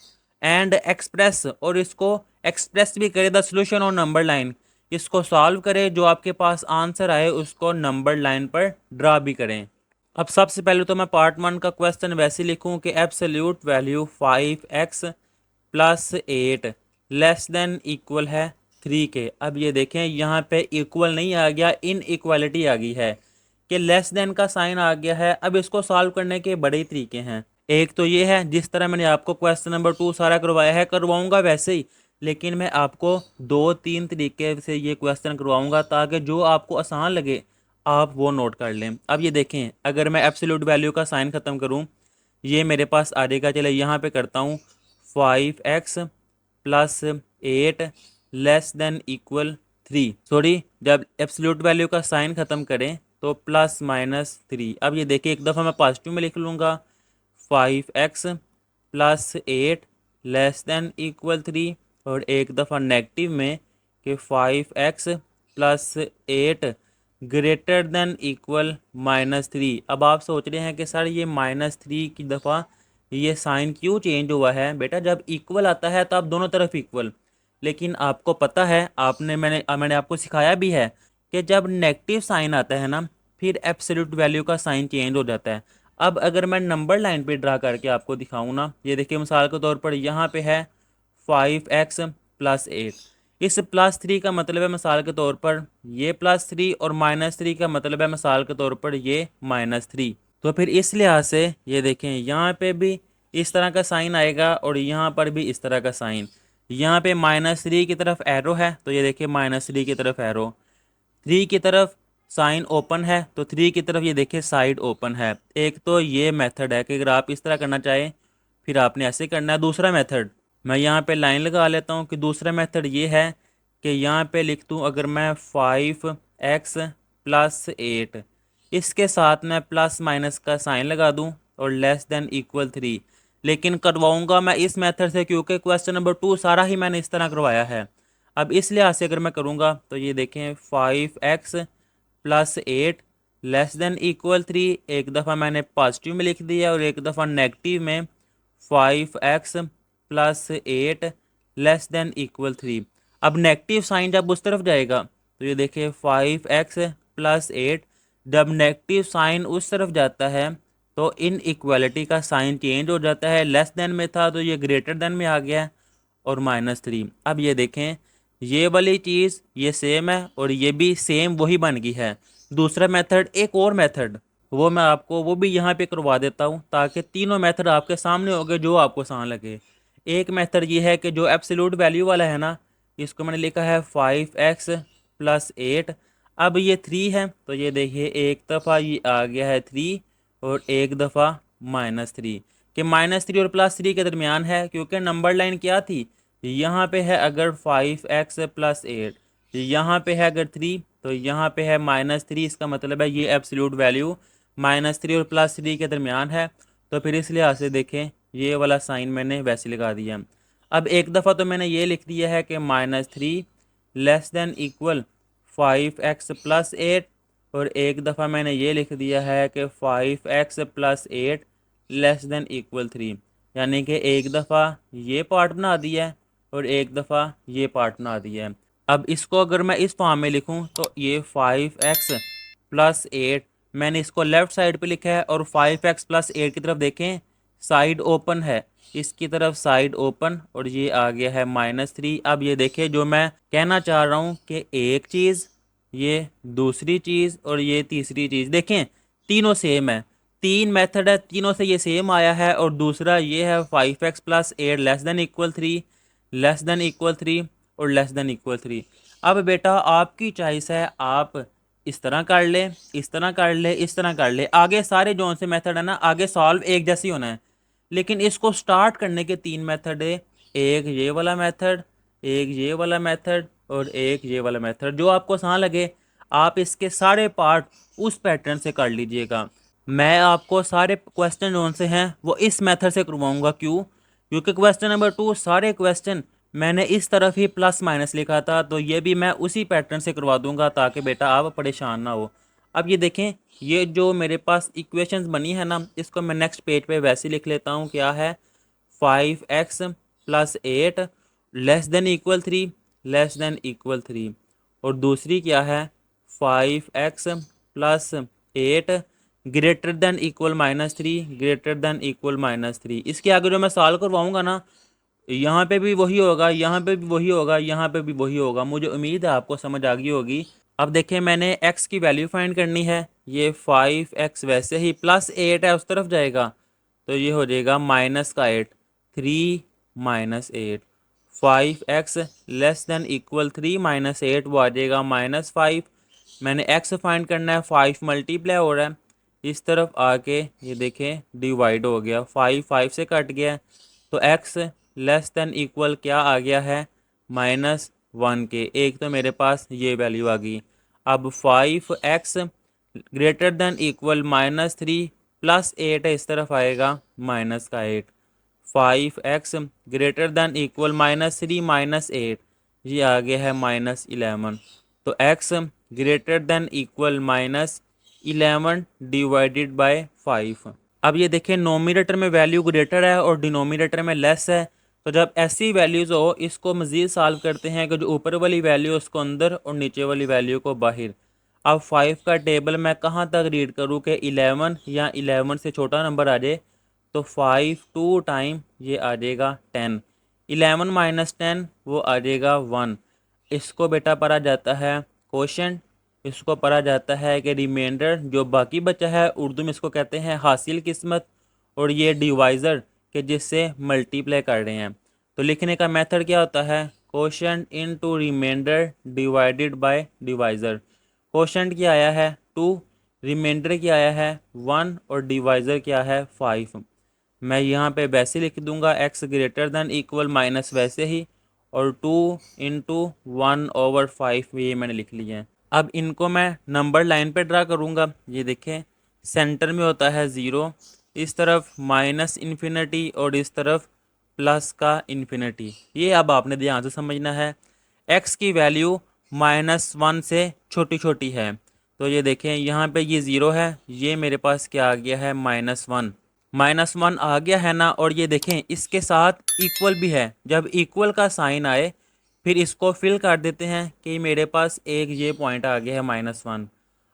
Speaker 1: एंड एक्सप्रेस, और इसको एक्सप्रेस भी करें द सोल्यूशन और नंबर लाइन। इसको सॉल्व करें, जो आपके पास आंसर आए उसको नंबर लाइन पर ड्रा भी करें। अब सबसे पहले तो मैं पार्ट 1 का क्वेश्चन वैसे लिखूं कि absolute value 5x + 8 less than equal है 3 के। अब ये देखें यहाँ पे इक्वल नहीं आ गया, इन इक्वालिटी आ गई है कि लेस देन का साइन आ गया है। अब इसको सॉल्व करने के बड़े ही तरीके हैं। एक तो ये है, जिस तरह मैंने आपको क्वेश्चन नंबर 2 सारा करवाया है, करवाऊंगा वैसे ही, लेकिन मैं आपको 2-3 तरीके से ये क्वेश्चन करवाऊंगा ताकि जो आपको आसान लगे आप वो नोट कर लें। अब ये देखें, अगर मैं एब्सोल्यूट वैल्यू का साइन ख़त्म करूं, ये मेरे पास आ जाएगा, चले यहाँ पे करता हूँ, 5x + 8 less than equal 3। Sorry, जब एब्सोल्यूट वैल्यू का साइन ख़त्म करें तो +-3। अब ये देखिए, एक दफ़ा मैं पॉजिटिव में लिख लूँगा, 5x + 8 लेस देन इक्वल 3, और एक दफ़ा नेगेटिव में कि 5x + 8 ग्रेटर देन इक्वल -3। अब आप सोच रहे हैं कि सर ये -3 की दफ़ा ये साइन क्यों चेंज हुआ है? बेटा, जब इक्वल आता है तो आप दोनों तरफ इक्वल, लेकिन आपको पता है, मैंने आपको सिखाया भी है कि जब नेगेटिव साइन आता है ना, फिर एब्सोल्यूट वैल्यू का साइन चेंज हो जाता है। अब अगर मैं नंबर लाइन पे ड्रा करके आपको दिखाऊं ना, ये देखिए मिसाल के तौर पर यहाँ पे है 5x + 8। इस +3 का मतलब है मिसाल के तौर पर ये +3, और -3 का मतलब है मिसाल के तौर पर ये -3। तो फिर इस लिहाज से ये देखें, यहाँ पे भी इस तरह का साइन आएगा और यहाँ पर भी इस तरह का साइन। यहाँ पे -3 की तरफ एरो है तो ये देखिए -3 की तरफ एरो, 3 की तरफ साइन ओपन है तो 3 की तरफ ये देखिए साइड ओपन है। एक तो ये मेथड है कि अगर आप इस तरह करना चाहें फिर आपने ऐसे करना है। दूसरा मेथड, मैं यहाँ पे लाइन लगा लेता हूँ कि दूसरा मेथड ये है कि यहाँ पे लिख दूँ, अगर मैं 5x + 8, इसके साथ मैं प्लस माइनस का साइन लगा दूँ और लेस देन इक्वल 3। लेकिन करवाऊँगा मैं इस मेथड से, क्योंकि क्वेश्चन नंबर 2 सारा ही मैंने इस तरह करवाया है। अब इस लिहाज से अगर मैं करूँगा तो ये देखें, 5x + 8 लेस देन इक्वल 3, एक दफ़ा मैंने पॉजिटिव में लिख दिया और एक दफ़ा नेगेटिव में 5x + 8 लेस देन इक्वल 3। अब नेगेटिव साइन जब उस तरफ जाएगा तो ये देखिए 5x + 8, जब नेगेटिव साइन उस तरफ जाता है तो इन इक्वालिटी का साइन चेंज हो जाता है। लेस देन में था तो ये ग्रेटर देन में आ गया और -3। अब ये देखें, ये वाली चीज़ ये सेम है और ये भी सेम वही बन गई है। दूसरा मेथड, एक और मेथड, वो मैं आपको वो भी यहाँ पे करवा देता हूँ ताकि तीनों मेथड आपके सामने हो गए जो आपको आसान लगे। एक मेथड ये है कि जो एब्सोल्यूट वैल्यू वाला है ना, इसको मैंने लिखा है 5x + 8। अब ये 3 है तो ये देखिए एक दफ़ा ये आ गया है 3 और एक दफ़ा -3, कि -3 और +3 के दरमियान है, क्योंकि नंबर लाइन क्या थी, यहाँ पे है अगर 5x + 8, यहाँ पे है अगर 3 तो यहाँ पे है -3। इसका मतलब है ये एब्सोल्यूट वैल्यू -3 और +3 के दरमियान है। तो फिर इस लिहाज से देखें, ये वाला साइन मैंने वैसे लगा दिया। अब एक दफ़ा तो मैंने ये लिख दिया है कि -3 लेस देन इक्वल 5x + 8, और एक दफ़ा मैंने ये लिख दिया है कि 5x + 8 लेस देन इक्वल 3। यानी कि एक दफ़ा ये पार्ट बना दिया है और एक दफ़ा ये पार्ट बना दिया है। अब इसको अगर मैं इस फॉर्म में लिखूं तो ये 5x + 8 मैंने इसको लेफ़्ट साइड पे लिखा है और 5x प्लस 8 की तरफ देखें, साइड ओपन है, इसकी तरफ साइड ओपन, और ये आ गया है -3। अब ये देखिए जो मैं कहना चाह रहा हूँ कि एक चीज़, ये दूसरी चीज़ और ये तीसरी चीज़, देखें तीनों सेम है, तीन मेथड है, तीनों से ये सेम आया है। और दूसरा ये है 5x plus 8 less than equal 3, less than equal 3 और लेस देन इक्वल 3। अब बेटा आपकी चॉइस है, आप इस तरह कर ले, इस तरह कर ले, इस तरह कर ले। आगे सारे जो से मेथड है ना, आगे सॉल्व एक जैसी होना है, लेकिन इसको स्टार्ट करने के तीन मेथड है, एक ये वाला मेथड, एक ये वाला मेथड और एक ये वाला मेथड। जो आपको आसान लगे आप इसके सारे पार्ट उस पैटर्न से कर लीजिएगा। मैं आपको सारे क्वेश्चन जो से हैं वो इस मेथड से करवाऊंगा। क्यों? क्योंकि क्वेश्चन नंबर 2 सारे क्वेश्चन मैंने इस तरफ ही प्लस माइनस लिखा था, तो ये भी मैं उसी पैटर्न से करवा दूंगा ताकि बेटा आप परेशान ना हो। अब ये देखें, ये जो मेरे पास इक्वेशंस बनी है ना, इसको मैं नेक्स्ट पेज पे वैसे लिख लेता हूँ। क्या है? 5x plus 8 less than equal 3, less than equal 3। और दूसरी क्या है? 5x plus 8 greater than equal -3, greater than equal -3। इसके आगे जो मैं सॉल्व करवाऊंगा ना, यहाँ पे भी वही होगा, यहाँ पे भी वही होगा, यहाँ पे भी वही होगा। मुझे उम्मीद है आपको समझ आ गई होगी। अब देखें, मैंने x की वैल्यू फाइंड करनी है। ये 5x वैसे ही प्लस 8 है, उस तरफ जाएगा तो ये हो जाएगा -8, 3 -8। 5x लेस देन इक्वल 3 -8 वो आ जाएगा -5। मैंने x फाइंड करना है, 5 मल्टीप्लाई हो रहा है, इस तरफ आके ये देखें डिवाइड हो गया, 5 से कट गया, तो x लेस देन इक्वल क्या आ गया है? -1 के। एक तो मेरे पास ये वैल्यू आ गई। अब 5x greater than equal -3 plus 8 है, इस तरफ आएगा -8। 5x ग्रेटर देन इक्वल -3 -8, ये आ गया है -11। तो x greater than equal -11 divided by 5। अब ये देखें, नोमिनेटर में वैल्यू ग्रेटर है और डिनोमिनेटर में लेस है, तो जब ऐसी वैल्यूज़ हो इसको मज़ीद सॉल्व करते हैं कि जो ऊपर वाली वैल्यू है उसको अंदर और नीचे वाली वैल्यू को बाहर। अब 5 का टेबल मैं कहाँ तक रीड करूँ कि 11 या 11 से छोटा नंबर आ जाए, तो 5 2 टाइम ये आ जाएगा 10, 11 माइनस 10 वो आ जाएगा 1। इसको बेटा पढ़ा जाता है क्वोशंट, इसको पढ़ा जाता है कि रिमाइंडर जो बाकी बचा है, उर्दू में इसको कहते हैं हासिल किस्मत, और ये डिवाइज़र कि जिससे मल्टीप्लाई कर रहे हैं। तो लिखने का मेथड क्या होता है? Quotient into remainder divided by divisor. Quotient क्या आया है? 2, रिमाइंडर क्या आया है? 1 और डिवाइज़र क्या है? 5। मैं यहाँ पे वैसे लिख दूंगा, x greater than equal minus वैसे ही, और 2 इंटू 1/5 ये मैंने लिख लिया है। अब इनको मैं नंबर लाइन पे ड्रा करूँगा। ये देखें, सेंटर में होता है 0, इस तरफ -इन्फिनिटी और इस तरफ प्लस का इन्फिनिटी। ये अब आपने ध्यान से समझना है। x की वैल्यू -1 से छोटी छोटी है, तो ये देखें यहाँ पे ये 0 है, ये मेरे पास क्या आ गया है? -1। -1 आ गया है ना, और ये देखें इसके साथ इक्वल भी है। जब इक्वल का साइन आए फिर इसको फिल कर देते हैं कि मेरे पास एक ये पॉइंट आ गया है -1।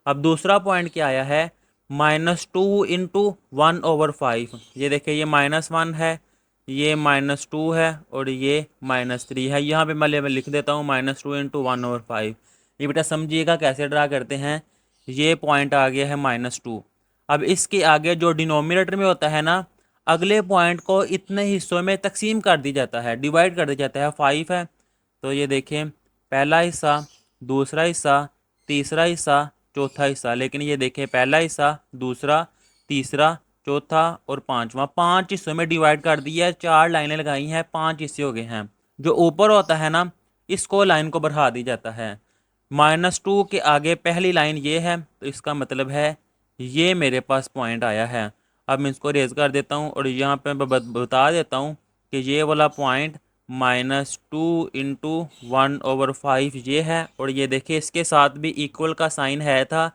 Speaker 1: अब दूसरा पॉइंट क्या आया है? -2 इंटू 1/5। ये देखिए ये -1 है, ये -2 है और ये -3 है। यहाँ पे मैं लिख देता हूँ -2 इंटू 1/5। ये बेटा समझिएगा कैसे ड्रा करते हैं। ये पॉइंट आ गया है -2। अब इसके आगे जो डिनोमिनेटर में होता है ना, अगले पॉइंट को इतने हिस्सों में तकसीम कर दी जाता है, डिवाइड कर दिया जाता है। 5 है तो ये देखें, पहला हिस्सा, दूसरा हिस्सा, तीसरा हिस्सा, चौथा हिस्सा। लेकिन ये देखें, पहला हिस्सा, दूसरा, तीसरा, चौथा और पांचवा, 5 हिस्सों में डिवाइड कर दिया है। 4 लाइनें लगाई हैं, 5 हिस्से हो गए हैं। जो ऊपर होता है ना, इसको लाइन को बढ़ा दी जाता है। -2 के आगे पहली लाइन ये है, तो इसका मतलब है ये मेरे पास पॉइंट आया है। अब मैं इसको रेज कर देता हूँ और यहाँ पे मैं बता देता हूँ कि ये वाला पॉइंट -2 इंटू 1/5 ये है, और ये देखिए इसके साथ भी इक्वल का साइन है था,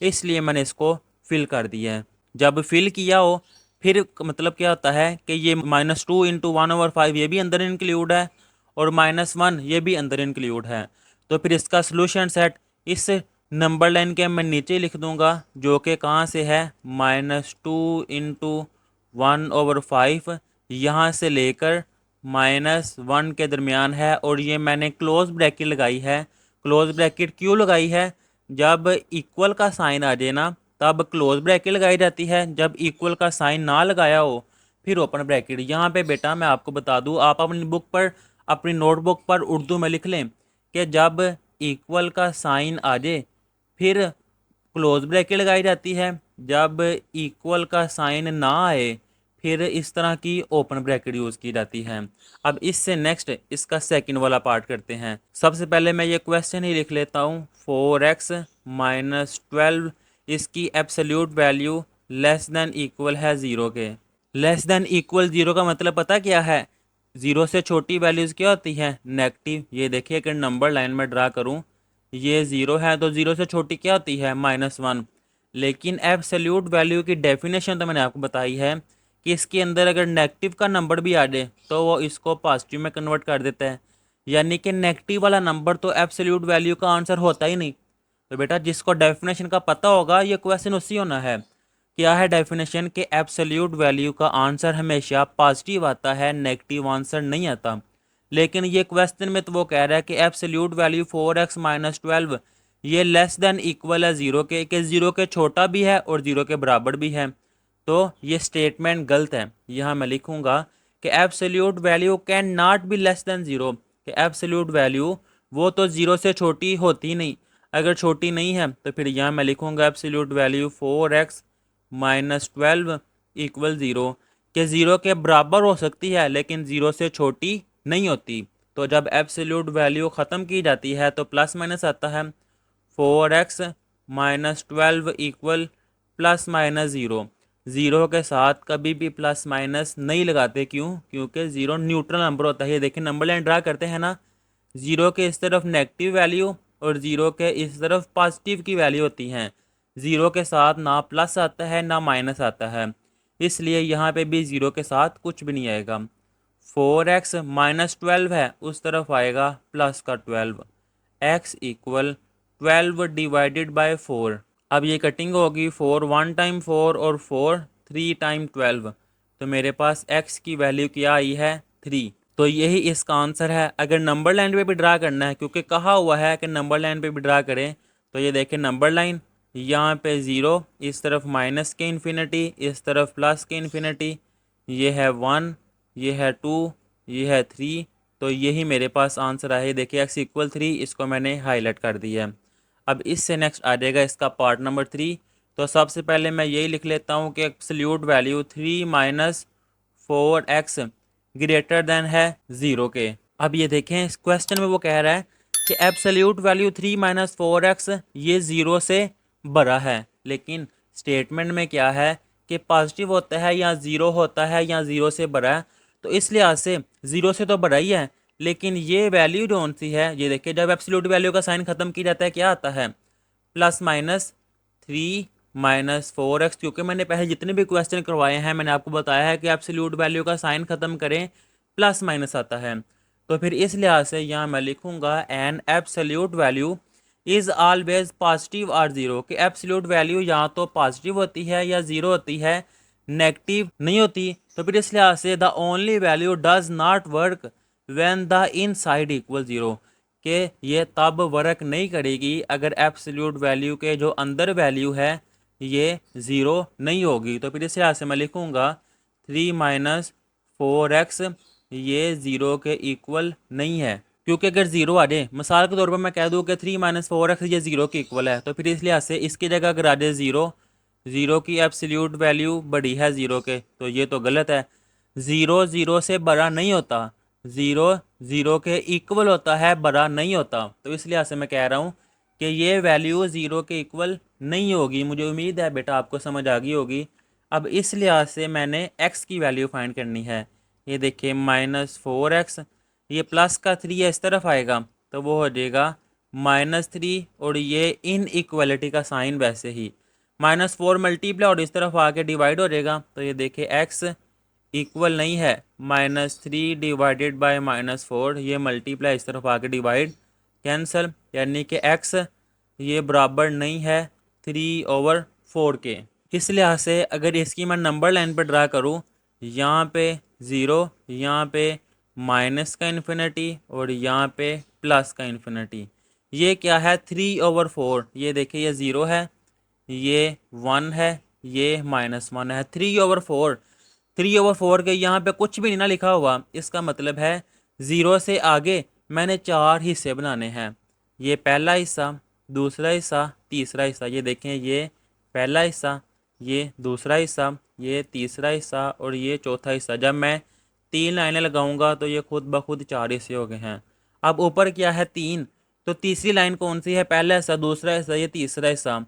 Speaker 1: इसलिए मैंने इसको फिल कर दिया है। जब फिल किया हो फिर मतलब क्या होता है कि ये -2 इंटू 1/5 ये भी अंदर इंक्लूड है और -1 ये भी अंदर इंक्लूड है। तो फिर इसका सोल्यूशन सेट इस नंबर लाइन के मैं नीचे लिख दूंगा, जो कि कहाँ से है, -2 इंटू 1/5 यहाँ से लेकर -1 के दरमियान है। और ये मैंने क्लोज ब्रैकेट लगाई है। क्लोज ब्रैकेट क्यों लगाई है, जब इक्वल का साइन आ जाए ना तब क्लोज ब्रैकेट लगाई जाती है, जब इक्वल का साइन ना लगाया हो फिर ओपन ब्रैकेट। यहाँ पे बेटा मैं आपको बता दूँ, आप अपनी बुक पर, अपनी नोटबुक पर उर्दू में लिख लें कि जब इक्वल का साइन आ जाए फिर क्लोज ब्रैकेट लगाई जाती है, जब इक्वल का साइन ना आए फिर इस तरह की ओपन ब्रैकेट यूज़ की जाती है। अब इससे नेक्स्ट इसका सेकंड वाला पार्ट करते हैं। सबसे पहले मैं ये क्वेश्चन ही लिख लेता हूँ, 4x माइनस 12 इसकी absolute value less than equal है 0 के। लेस देन इक्वल 0 का मतलब पता क्या है, 0 से छोटी वैल्यूज़ क्या होती है, नेगेटिव। ये देखिए अगर नंबर लाइन में ड्रा करूँ, ये 0 है तो 0 से छोटी क्या होती है, -1। लेकिन एब्सोल्यूट वैल्यू की डेफिनेशन तो मैंने आपको बताई है कि इसके अंदर अगर नेगेटिव का नंबर भी आ जाए तो वो इसको पॉजिटिव में कन्वर्ट कर देता है, यानी कि नेगेटिव वाला नंबर तो एब्सोल्यूट वैल्यू का आंसर होता ही नहीं। तो बेटा जिसको डेफिनेशन का पता होगा ये क्वेश्चन उसी होना है। क्या है डेफिनेशन के एब्सोल्यूट वैल्यू का आंसर हमेशा पॉजिटिव आता है, नेगेटिव आंसर नहीं आता। लेकिन ये क्वेश्चन में तो वो कह रहा है कि एब्सोल्यूट वैल्यू 4x माइनस 12 ये लेस देन इक्वल है 0 के, कि 0 के छोटा भी है और 0 के बराबर भी है। तो ये स्टेटमेंट गलत है। यहाँ मैं लिखूंगा कि absolute value can not be less than 0, कि एब्सोल्यूट वैल्यू वो तो 0 से छोटी होती नहीं। अगर छोटी नहीं है तो फिर यहाँ मैं लिखूंगा absolute value 4x minus 12 equal 0, कि 0 के बराबर हो सकती है लेकिन 0 से छोटी नहीं होती। तो जब एब्सोल्यूट वैल्यू ख़त्म की जाती है तो प्लस माइनस आता है। 4x minus 12 equal plus minus 0। 0 के साथ कभी भी प्लस माइनस नहीं लगाते, क्यों, क्योंकि 0 न्यूट्रल नंबर होता है। ये देखिए नंबर लाइन ड्रा करते हैं ना, 0 के इस तरफ नेगेटिव वैल्यू और 0 के इस तरफ पॉजिटिव की वैल्यू होती हैं। 0 के साथ ना प्लस आता है ना माइनस आता है, इसलिए यहाँ पे भी 0 के साथ कुछ भी नहीं आएगा। 4x माइनस 12 है, उस तरफ आएगा प्लस का 12। x equal 12 divided by 4। अब ये कटिंग होगी, 4 1 टाइम 4 और 4 3 टाइम 12। तो मेरे पास x की वैल्यू क्या आई है, 3। तो यही इसका आंसर है। अगर नंबर लाइन पे भी ड्रा करना है, क्योंकि कहा हुआ है कि नंबर लाइन पे भी ड्रा करें, तो ये देखें नंबर लाइन, यहाँ पे 0, इस तरफ माइनस के इन्फिनिटी, इस तरफ प्लस के इन्फिनिटी, ये है 1, ये है 2, ये है 3। तो यही मेरे पास आंसर आया। देखिए x इक्वल 3, इसको मैंने हाईलाइट कर दिया है। अब इससे नेक्स्ट आ जाएगा इसका पार्ट नंबर 3। तो सबसे पहले मैं यही लिख लेता हूँ कि absolute value 3 minus 4x greater than है 0 के। अब ये देखें इस क्वेश्चन में वो कह रहा है कि एब्सोल्यूट वैल्यू 3 माइनस 4x ये 0 से बड़ा है, लेकिन स्टेटमेंट में क्या है कि पॉजिटिव होता है या 0 होता है या 0 से बड़ा है। तो इस लिहाज से 0 से तो बड़ा ही है, लेकिन ये वैल्यू कौन सी है, ये देखिए जब एब्सोल्यूट वैल्यू का साइन खत्म की जाता है क्या आता है, प्लस माइनस 3 माइनस 4x। क्योंकि मैंने पहले जितने भी क्वेश्चन करवाए हैं मैंने आपको बताया है कि एब्सोल्यूट वैल्यू का साइन खत्म करें प्लस माइनस आता है। तो फिर इस लिहाज से यहाँ मैं लिखूंगा an absolute value is always positive और 0, कि एब्सोल्यूट वैल्यू या तो पॉजिटिव होती है या 0 होती है, नेगेटिव नहीं होती। तो फिर इस लिहाज से the only value does not work when the inside equal 0, कि ये तब वर्क नहीं करेगी अगर एब्सोल्यूट वैल्यू के जो अंदर वैल्यू है ये 0 नहीं होगी। तो फिर इस लिहाज से मैं लिखूँगा 3 माइनस 4x ये 0 के इक्वल नहीं है, क्योंकि अगर 0 आ जाए, मिसाल के तौर पर मैं कह दूँ कि 3 माइनस 4x ये 0 के इक्वल है, तो फिर इस लिहाज से इसकी जगह अगर आ जाए 0, 0 की एब्सोल्यूट वैल्यू बड़ी है 0 के, तो ये तो गलत है। 0 0 से बड़ा नहीं होता, 0 0 के इक्वल होता है, बड़ा नहीं होता। तो इस लिहाज से मैं कह रहा हूँ कि ये वैल्यू 0 के इक्वल नहीं होगी। मुझे उम्मीद है बेटा आपको समझ आ गई होगी। अब इस लिहाज से मैंने x की वैल्यू फाइंड करनी है। ये देखिए -4x, ये प्लस का 3 है, इस तरफ आएगा तो वो हो जाएगा -3, और ये इन इक्वलिटी का साइन वैसे ही -4 मल्टीप्लाई और इस तरफ आके डिवाइड हो जाएगा। तो ये देखिए x इक्वल नहीं है -3 डिवाइडेड बाय -4, ये मल्टीप्लाई इस तरफ आके डिवाइड कैंसल, यानी कि x ये बराबर नहीं है 3/4 के। इस लिहाज से अगर इसकी मैं नंबर लाइन पर ड्रा करूँ, यहाँ पे 0, यहाँ पे माइनस का इन्फिनिटी और यहाँ पे प्लस का इन्फिनिटी। ये क्या है 3/4। ये देखिए ये 0 है, ये 1 है, ये -1 है। 3/4, 3/4 के यहाँ पे कुछ भी नहीं ना लिखा हुआ। इसका मतलब है 0 से आगे मैंने 4 हिस्से बनाने हैं। ये पहला हिस्सा, दूसरा हिस्सा, तीसरा हिस्सा। ये देखें, ये पहला हिस्सा, ये दूसरा हिस्सा, ये तीसरा हिस्सा और ये चौथा हिस्सा। जब मैं 3 लाइनें लगाऊंगा तो ये खुद ब खुद 4 हिस्से हो गए हैं। अब ऊपर क्या है 3, तो तीसरी लाइन कौन सी है? पहला हिस्सा, दूसरा हिस्सा, ये तीसरा हिस्सा।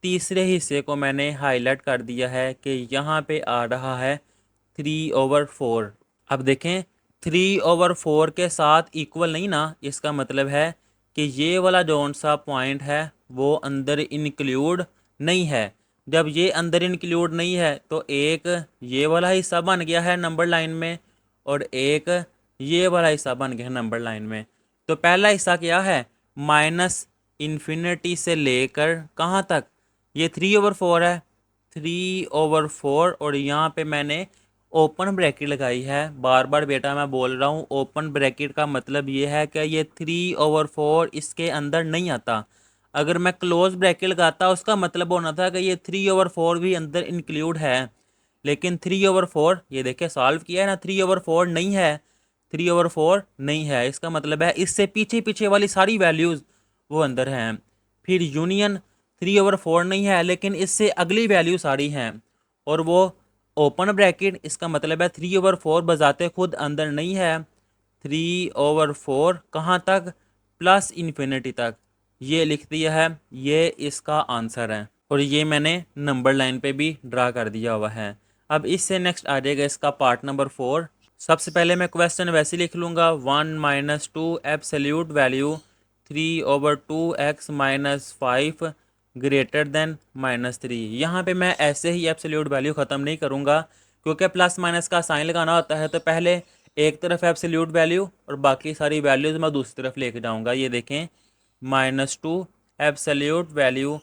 Speaker 1: तीसरे हिस्से को मैंने हाईलाइट कर दिया है कि यहाँ पे आ रहा है 3/4। अब देखें 3/4 के साथ इक्वल नहीं ना, इसका मतलब है कि ये वाला जौन सा पॉइंट है वो अंदर इंक्लूड नहीं है। जब ये अंदर इंक्लूड नहीं है तो एक ये वाला हिस्सा बन गया है नंबर लाइन में और एक ये वाला हिस्सा बन गया है नंबर लाइन में। तो पहला हिस्सा क्या है? माइनस इन्फिनिटी से लेकर कहाँ तक? ये 3/4 है, 3/4 और यहाँ पे मैंने ओपन ब्रैकेट लगाई है। बार बार बेटा मैं बोल रहा हूँ, ओपन ब्रैकेट का मतलब ये है कि ये 3/4 इसके अंदर नहीं आता। अगर मैं क्लोज ब्रैकेट लगाता उसका मतलब होना था कि ये 3/4 भी अंदर इंक्लूड है। लेकिन 3/4, ये देखिए सॉल्व किया है ना, 3/4 नहीं है। 3/4 नहीं है, इसका मतलब है इससे पीछे पीछे वाली सारी वैल्यूज़ वो अंदर हैं। फिर यूनियन 3/4 नहीं है लेकिन इससे अगली वैल्यू सारी हैं और वो ओपन ब्रैकेट। इसका मतलब है 3/4 बजाते खुद अंदर नहीं है। 3/4 कहाँ तक? प्लस इन्फिनिटी तक। ये लिख दिया है, ये इसका आंसर है और ये मैंने नंबर लाइन पे भी ड्रा कर दिया हुआ है। अब इससे नेक्स्ट आ जाएगा इसका पार्ट नंबर 4। सबसे पहले मैं क्वेश्चन वैसे लिख लूँगा, 1 - 2 absolute value 3/2x - 5 greater than -3। यहाँ पे मैं ऐसे ही एब्सोल्यूट वैल्यू ख़त्म नहीं करूँगा क्योंकि प्लस माइनस का साइन लगाना होता है। तो पहले एक तरफ एब्सोल्यूट वैल्यू और बाकी सारी वैल्यूज़ मैं दूसरी तरफ लेके जाऊँगा। ये देखें, -2 absolute value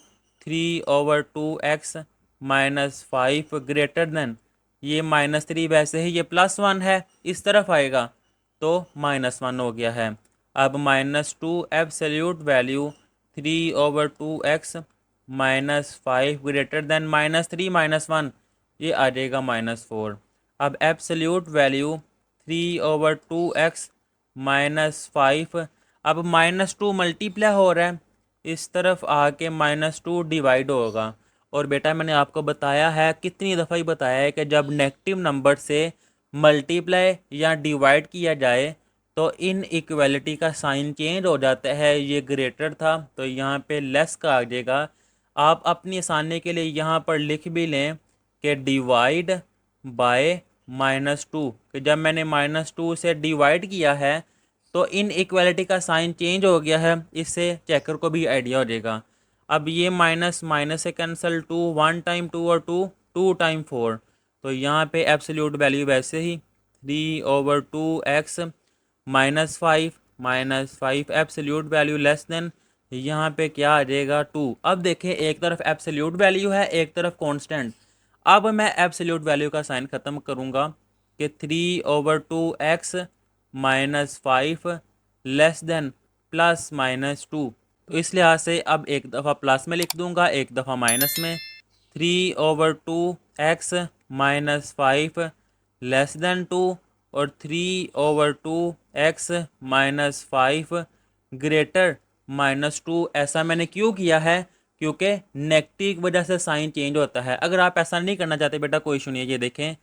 Speaker 1: 3/2x - 5 greater than, ये -3 वैसे ही ये +1 है, इस तरफ आएगा तो -1 हो गया है। अब -2 absolute value 3/2x - 5 greater than -3 -1, ये आ जाएगा -4। अब एब्सोल्यूट वैल्यू 3/2x - 5, अब -2 मल्टीप्लाई हो रहा है, इस तरफ आके -2 डिवाइड होगा। और बेटा मैंने आपको बताया है, कितनी दफ़ा ही बताया है कि जब नेगेटिव नंबर से मल्टीप्लाई या डिवाइड किया जाए तो इन इक्वलिटी का साइन चेंज हो जाता है। ये ग्रेटर था तो यहाँ पे लेस का आ जाएगा। आप अपनी आसानी के लिए यहाँ पर लिख भी लें कि डिवाइड बाय -2, कि जब मैंने -2 से डिवाइड किया है तो इन इक्वलिटी का साइन चेंज हो गया है। इससे चेकर को भी आइडिया हो जाएगा। अब ये माइनस माइनस से कैंसिल, 2 1 टाइम 2 और 2 2 टाइम 4, तो यहाँ पे एब्सोल्यूट वैल्यू वैसे ही 3/2x - 5 absolute value less than, यहाँ पे क्या आ जाएगा 2। अब देखें, एक तरफ एब्सोल्यूट वैल्यू है, एक तरफ कांस्टेंट। अब मैं एब्सोल्यूट वैल्यू का साइन ख़त्म करूँगा कि 3/2x - 5 लेस देन +-2। तो इस लिहाज से अब एक दफ़ा प्लस में लिख दूंगा, एक दफ़ा माइनस में। 3/2x - 5 लेस देन 2 और 3/2x - 5 ग्रेटर -2। ऐसा मैंने क्यों किया है? क्योंकि नेगेटिव की वजह से साइन चेंज होता है। अगर आप ऐसा नहीं करना चाहते बेटा, कोई इशू नहीं है। ये देखें,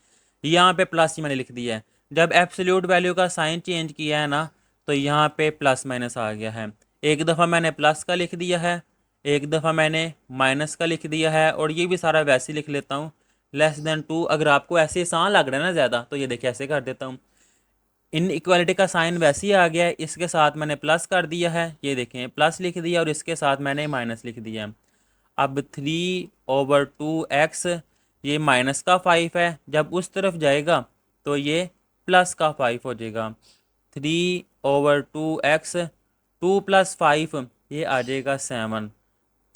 Speaker 1: यहाँ पे प्लस ही मैंने लिख दिया है। जब एब्सोल्यूट वैल्यू का साइन चेंज किया है ना, तो यहाँ पे प्लस माइनस आ गया है। एक दफ़ा मैंने प्लस का लिख दिया है, एक दफ़ा मैंने माइनस का लिख दिया है और ये भी सारा वैसे ही लिख लेता हूँ, लेस देन 2। अगर आपको ऐसे आसान लग रहा है ना ज़्यादा, तो ये देखिए ऐसे कर देता हूँ। इन इक्वालिटी का साइन वैसे ही आ गया है, इसके साथ मैंने प्लस कर दिया है। ये देखें, प्लस लिख दिया और इसके साथ मैंने माइनस लिख दिया। अब 3/2x, ये माइनस का 5 है, जब उस तरफ जाएगा तो ये प्लस का 5 हो जाएगा। 3/2x, 2 + 5, ये आ जाएगा 7।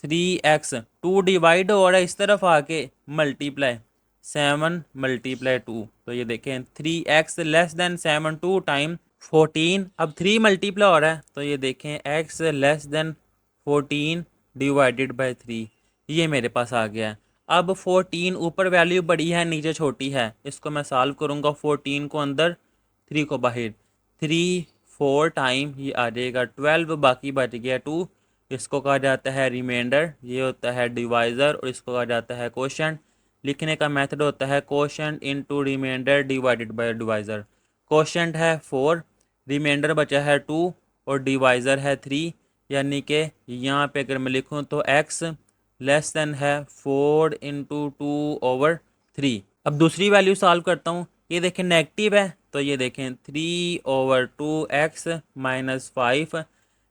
Speaker 1: 3x 2 डिवाइड हो रहा है इस तरफ आके मल्टीप्लाई 7 मल्टीप्लाई 2, तो ये देखें 3x लेस देन 7 2 टाइम 14। अब 3 मल्टीप्लाई हो रहा है तो ये देखें x less than 14 divided by 3, ये मेरे पास आ गया है। अब 14 ऊपर वैल्यू बड़ी है नीचे छोटी है, इसको मैं सॉल्व करूँगा। 14 को अंदर 3 को बाहर, 3 4 टाइम ये आ जाएगा 12, बाकी बच गया 2। इसको कहा जाता है रिमाइंडर, ये होता है डिवाइज़र और इसको कहा जाता है कोशेंट। लिखने का मेथड होता है quotient into remainder divided by divisor. Quotient है 4, रिमाइंडर बचा है 2 और डिवाइज़र है 3, यानी कि यहाँ पे अगर मैं लिखूँ तो x लेस देन है 4 इंटू 2/3। अब दूसरी वैल्यू सॉल्व करता हूँ। ये देखें नेगेटिव है तो ये देखें 3/2x माइनस 5।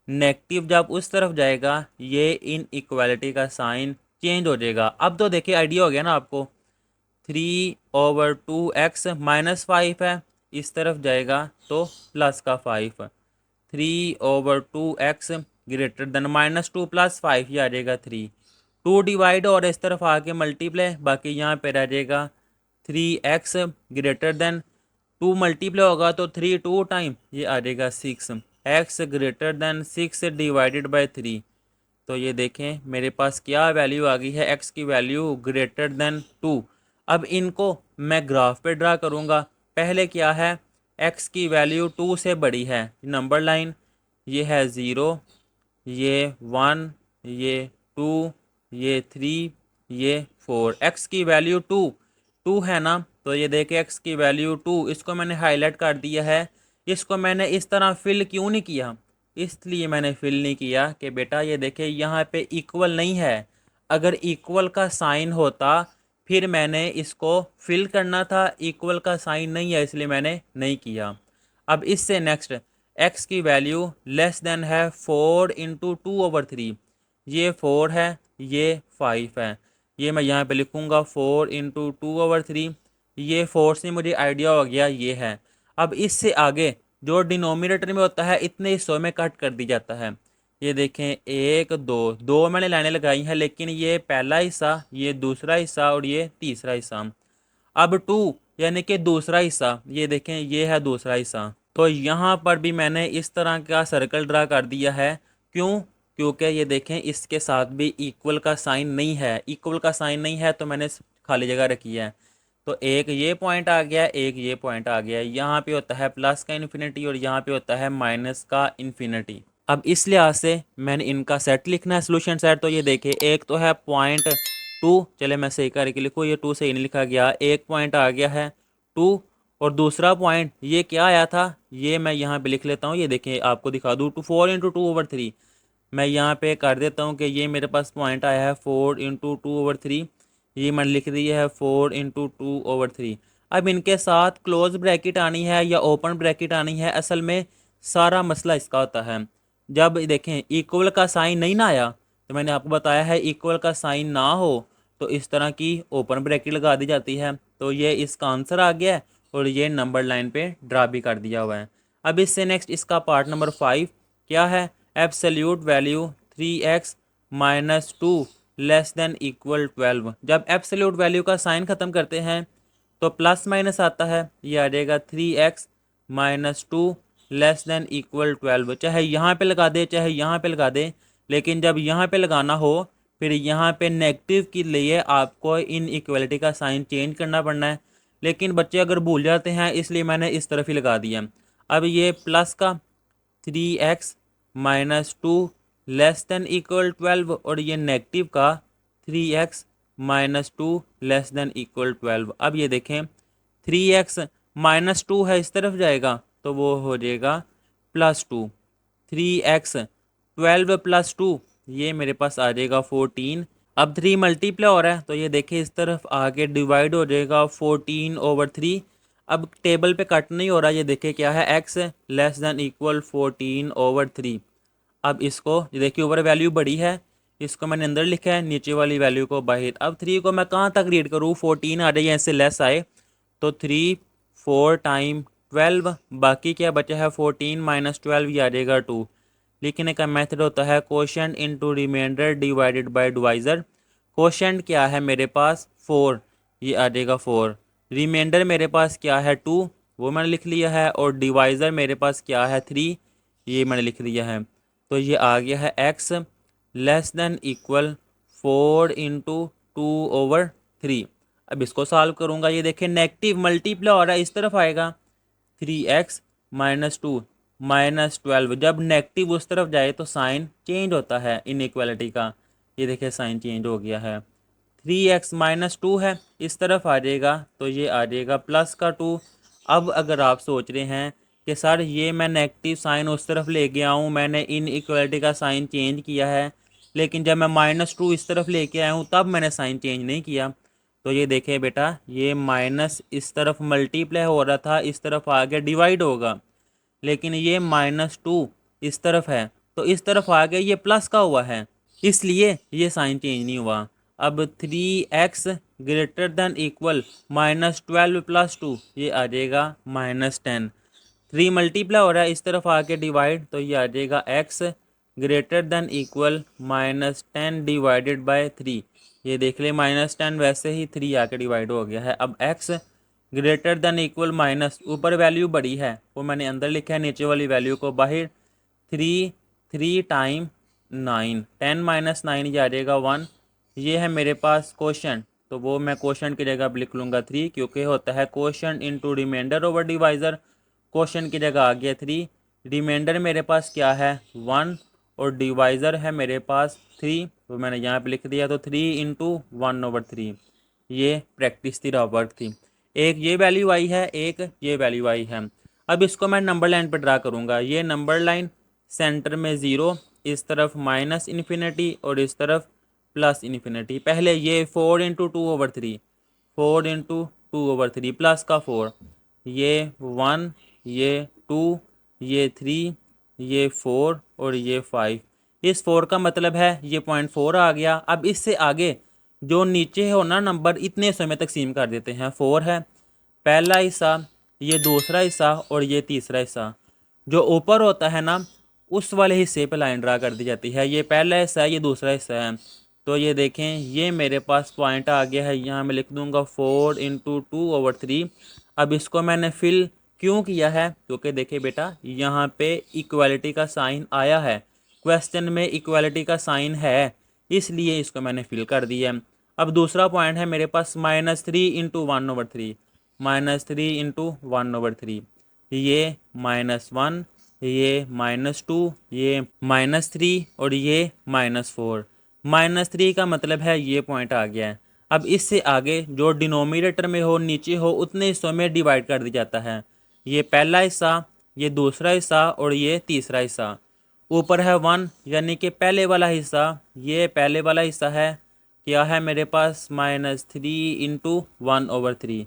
Speaker 1: नेगेटिव जब उस तरफ जाएगा ये इन इक्वालिटी का साइन चेंज हो जाएगा। अब तो देखिए आइडिया हो गया ना आपको। 3/2x माइनस 5 है, इस तरफ जाएगा तो प्लस का 5। 3/2x ग्रेटर देन -2 प्लस 5, ये आ जाएगा 3। 2 डिवाइड और इस तरफ आके मल्टीप्लाई, बाकी यहाँ पे रह जाएगा 3x ग्रेटर देन 2 मल्टीप्लाई होगा तो 3 2 टाइम ये आ जाएगा 6। x greater than 6 divided by 3, तो ये देखें मेरे पास क्या वैल्यू आ गई है, x की वैल्यू ग्रेटर देन 2। अब इनको मैं ग्राफ पे ड्रा करूँगा। पहले क्या है, x की वैल्यू 2 से बड़ी है, नंबर लाइन ये है 0, ये 1, ये 2, ये 3, ये 4। x की वैल्यू 2 है ना, तो ये देखें x की वैल्यू 2, इसको मैंने हाईलाइट कर दिया है। इसको मैंने इस तरह फिल क्यों नहीं किया, इसलिए मैंने फिल नहीं किया कि बेटा ये देखें यहाँ पे इक्वल नहीं है। अगर इक्वल का साइन होता फिर मैंने इसको फिल करना था, इक्वल का साइन नहीं है इसलिए मैंने नहीं किया। अब इससे नेक्स्ट x की वैल्यू लेस देन है 4 इंटू 2/3, ये 4 है ये 5 है, ये मैं यहाँ पे लिखूँगा 4 इंटू 2/3। ये 4 से मुझे आइडिया हो गया ये है। अब इससे आगे जो डिनोमिनेटर में होता है इतने हिस्सों में कट कर दी जाता है। ये देखें 1 2 2 मैंने लाइनें लगाई हैं, लेकिन ये पहला हिस्सा, ये दूसरा हिस्सा और ये तीसरा हिस्सा। अब 2 यानी कि दूसरा हिस्सा, ये देखें ये है दूसरा हिस्सा, तो यहाँ पर भी मैंने इस तरह का सर्कल ड्रा कर दिया है। क्यों, क्योंकि ये देखें इसके साथ भी इक्वल का साइन नहीं है। इक्वल का साइन नहीं है तो मैंने खाली जगह रखी है। तो एक ये पॉइंट आ गया, एक ये पॉइंट आ गया। यहाँ पे होता है प्लस का इन्फिनिटी और यहाँ पे होता है माइनस का इन्फिनिटी। अब इस लिहाज से मैंने इनका सेट लिखना है, सोल्यूशन सेट। तो ये देखिए एक तो है 0.2, चले मैं सही करके लिखूँ, ये 2 सही नहीं लिखा गया, एक पॉइंट आ गया है 2। और दूसरा पॉइंट ये क्या आया था, ये मैं यहाँ पे लिख लेता हूँ। ये देखें आपको दिखा दूँ, 4 इंटू 2/3। मैं यहाँ पे कर देता हूँ कि ये मेरे पास पॉइंट आया है 4 इंटू 2/3, ये मैंने लिख दिया है 4 इंटू 2/3। अब इनके साथ क्लोज ब्रैकेट आनी है या ओपन ब्रैकेट आनी है, असल में सारा मसला इसका होता है। जब देखें इक्वल का साइन नहीं ना आया, तो मैंने आपको बताया है इक्वल का साइन ना हो तो इस तरह की ओपन ब्रैकेट लगा दी जाती है। तो ये इसका आंसर आ गया है और ये नंबर लाइन पे ड्रा भी कर दिया हुआ है। अब इससे नेक्स्ट इसका पार्ट नंबर 5 क्या है, absolute value 3x minus 2 less than equal 12। जब एब्सोल्यूट वैल्यू का साइन ख़त्म करते हैं तो प्लस माइनस आता है, ये आ जाएगा 3x minus 2 less than equal 12। चाहे यहाँ पे लगा दे चाहे यहाँ पे लगा दे, लेकिन जब यहाँ पे लगाना हो फिर यहाँ पे नेगेटिव के लिए आपको इन इक्वलिटी का साइन चेंज करना पड़ना है। लेकिन बच्चे अगर भूल जाते हैं इसलिए मैंने इस तरफ ही लगा दिया। अब ये प्लस का 3x minus 2 less than equal 12 और ये नेगटिव का 3x minus 2 less than equal 12। अब ये देखें 3x माइनस 2 है, इस तरफ जाएगा तो वो हो जाएगा +2। 3x 12 + 2, ये मेरे पास आ जाएगा 14। अब 3 मल्टीप्लाई हो रहा है तो ये देखिए इस तरफ आगे डिवाइड हो जाएगा 14/3। अब टेबल पे कट नहीं हो रहा, ये देखिए क्या है, x लेस देन इक्वल 14/3। अब इसको ये देखिए ऊपर वैल्यू बड़ी है, इसको मैंने अंदर लिखा है, नीचे वाली वैल्यू को बाहर। अब 3 को मैं कहाँ तक रीड करूँ, 14 आ जाए या इससे लेस आए, तो 3 4 टाइम 12, बाकी क्या बचा है 14 माइनस 12, ये आ जाएगा 2। लिखने का मेथड होता है quotient into remainder divided by divisor. Quotient क्या है मेरे पास 4, ये आ जाएगा 4। रिमाइंडर मेरे पास क्या है 2, वो मैंने लिख लिया है। और डिवाइज़र मेरे पास क्या है 3, ये मैंने लिख लिया है। तो ये आ गया है x less than equal 4 into 2/3। अब इसको सॉल्व करूँगा, ये देखें नेगेटिव मल्टीप्लाई हो रहा है, इस तरफ आएगा 3x माइनस 2 माइनस 12। जब नेगेटिव उस तरफ जाए तो साइन चेंज होता है इनइक्वालिटी का। ये देखिए साइन चेंज हो गया है। 3x माइनस 2 है, इस तरफ आ जाएगा तो ये आ जाएगा प्लस का 2। अब अगर आप सोच रहे हैं कि सर ये मैं नेगेटिव साइन उस तरफ ले गया हूँ, मैंने इनइक्वालिटी का साइन चेंज किया है, लेकिन जब मैं -2 इस तरफ लेके आया हूँ तब मैंने साइन चेंज नहीं किया। तो ये देखें बेटा, ये माइनस इस तरफ मल्टीप्लाई हो रहा था, इस तरफ आगे डिवाइड होगा, लेकिन ये -2 इस तरफ है तो इस तरफ आगे ये प्लस का हुआ है, इसलिए ये साइन चेंज नहीं हुआ। अब 3x ग्रेटर देन इक्वल -12 + 2, ये आ जाएगा -10। 3 मल्टीप्लाई हो रहा है, इस तरफ आके डिवाइड, तो ये आ जाएगा x greater than equal -10 divided by 3। ये देख ले -10 वैसे ही 3 आके डिवाइड हो गया है। अब x greater than equal minus, ऊपर वैल्यू बड़ी है वो मैंने अंदर लिखा है, नीचे वाली वैल्यू को बाहर। 3 टाइम 9, 10 माइनस 9 ये आ जाएगा 1। ये है मेरे पास क्वेश्चन, तो वो मैं क्वेश्चन की जगह अब लिख लूँगा 3, क्योंकि होता है question into remainder over divisor. Question की जगह आ गया 3, रिमाइंडर मेरे पास क्या है 1 और डिवाइज़र है मेरे पास 3, तो मैंने यहाँ पे लिख दिया। तो 3 इंटू 1/3, ये प्रैक्टिस थी, रफ वर्क थी। एक ये वैल्यू आई है, एक ये वैल्यू आई है। अब इसको मैं नंबर लाइन पर ड्रा करूँगा। ये नंबर लाइन सेंटर में 0, इस तरफ -इन्फिनिटी और इस तरफ +इन्फिनिटी। पहले ये 4 इंटू 2/3, 4 इंटू 2/3 प्लस का 4, ये 1, ये 2, ये 3, ये 4 और ये 5। इस 4 का मतलब है ये 0.4 आ गया। अब इससे आगे जो नीचे हो ना नंबर, इतने हिस्सों में तकसीम कर देते हैं। 4 है पहला हिस्सा, ये दूसरा हिस्सा और ये तीसरा हिस्सा। जो ऊपर होता है ना उस वाले हिस्से पे लाइन ड्रा कर दी जाती है। ये पहला हिस्सा है, ये दूसरा हिस्सा है। तो ये देखें, ये मेरे पास पॉइंट आ गया है, यहाँ मैं लिख दूंगा 4 इंटू 2/3। अब इसको मैंने फिल क्यों किया है, क्योंकि देखिए बेटा यहाँ पे इक्वालिटी का साइन आया है, क्वेश्चन में इक्वालिटी का साइन है, इसलिए इसको मैंने फिल कर दिया है। अब दूसरा पॉइंट है मेरे पास -3 इंटू 1/3, -3 इंटू 1/3, ये -1, ये -2, ये -3 और ये -4। -3 का मतलब है ये पॉइंट आ गया है। अब इससे आगे जो डिनोमिनेटर में हो, नीचे हो, उतने हिस्सों में डिवाइड कर दिया जाता है। ये पहला हिस्सा, ये दूसरा हिस्सा और ये तीसरा हिस्सा। ऊपर है 1, यानी कि पहले वाला हिस्सा, ये पहले वाला हिस्सा है, क्या है मेरे पास -3 इंटू 1/3।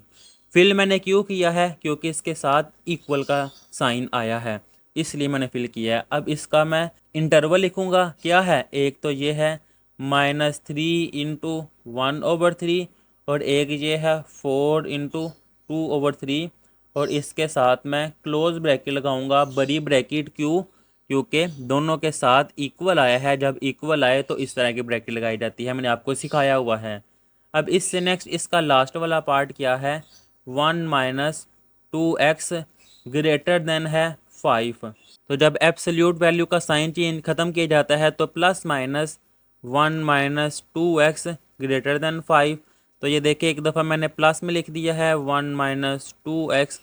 Speaker 1: फिल मैंने क्यों किया है, क्योंकि इसके साथ इक्वल का साइन आया है, इसलिए मैंने फिल किया है। अब इसका मैं इंटरवल लिखूँगा, क्या है, एक तो ये है -3 इंटू 1/3 और एक ये है 4 इंटू 2/3, और इसके साथ मैं क्लोज ब्रैकेट लगाऊंगा, बड़ी ब्रैकेट। क्यों, क्योंकि दोनों के साथ इक्वल आया है, जब इक्वल आए तो इस तरह की ब्रैकेट लगाई जाती है, मैंने आपको सिखाया हुआ है। अब इससे नेक्स्ट इसका लास्ट वाला पार्ट क्या है, 1 - 2x ग्रेटर देन है 5। तो जब एब्सोल्यूट वैल्यू का साइन चेंज ख़त्म किया जाता है तो +(1 - 2x ग्रेटर देन 5). तो ये देखिए, एक दफ़ा मैंने प्लस में लिख दिया है 1 - 2x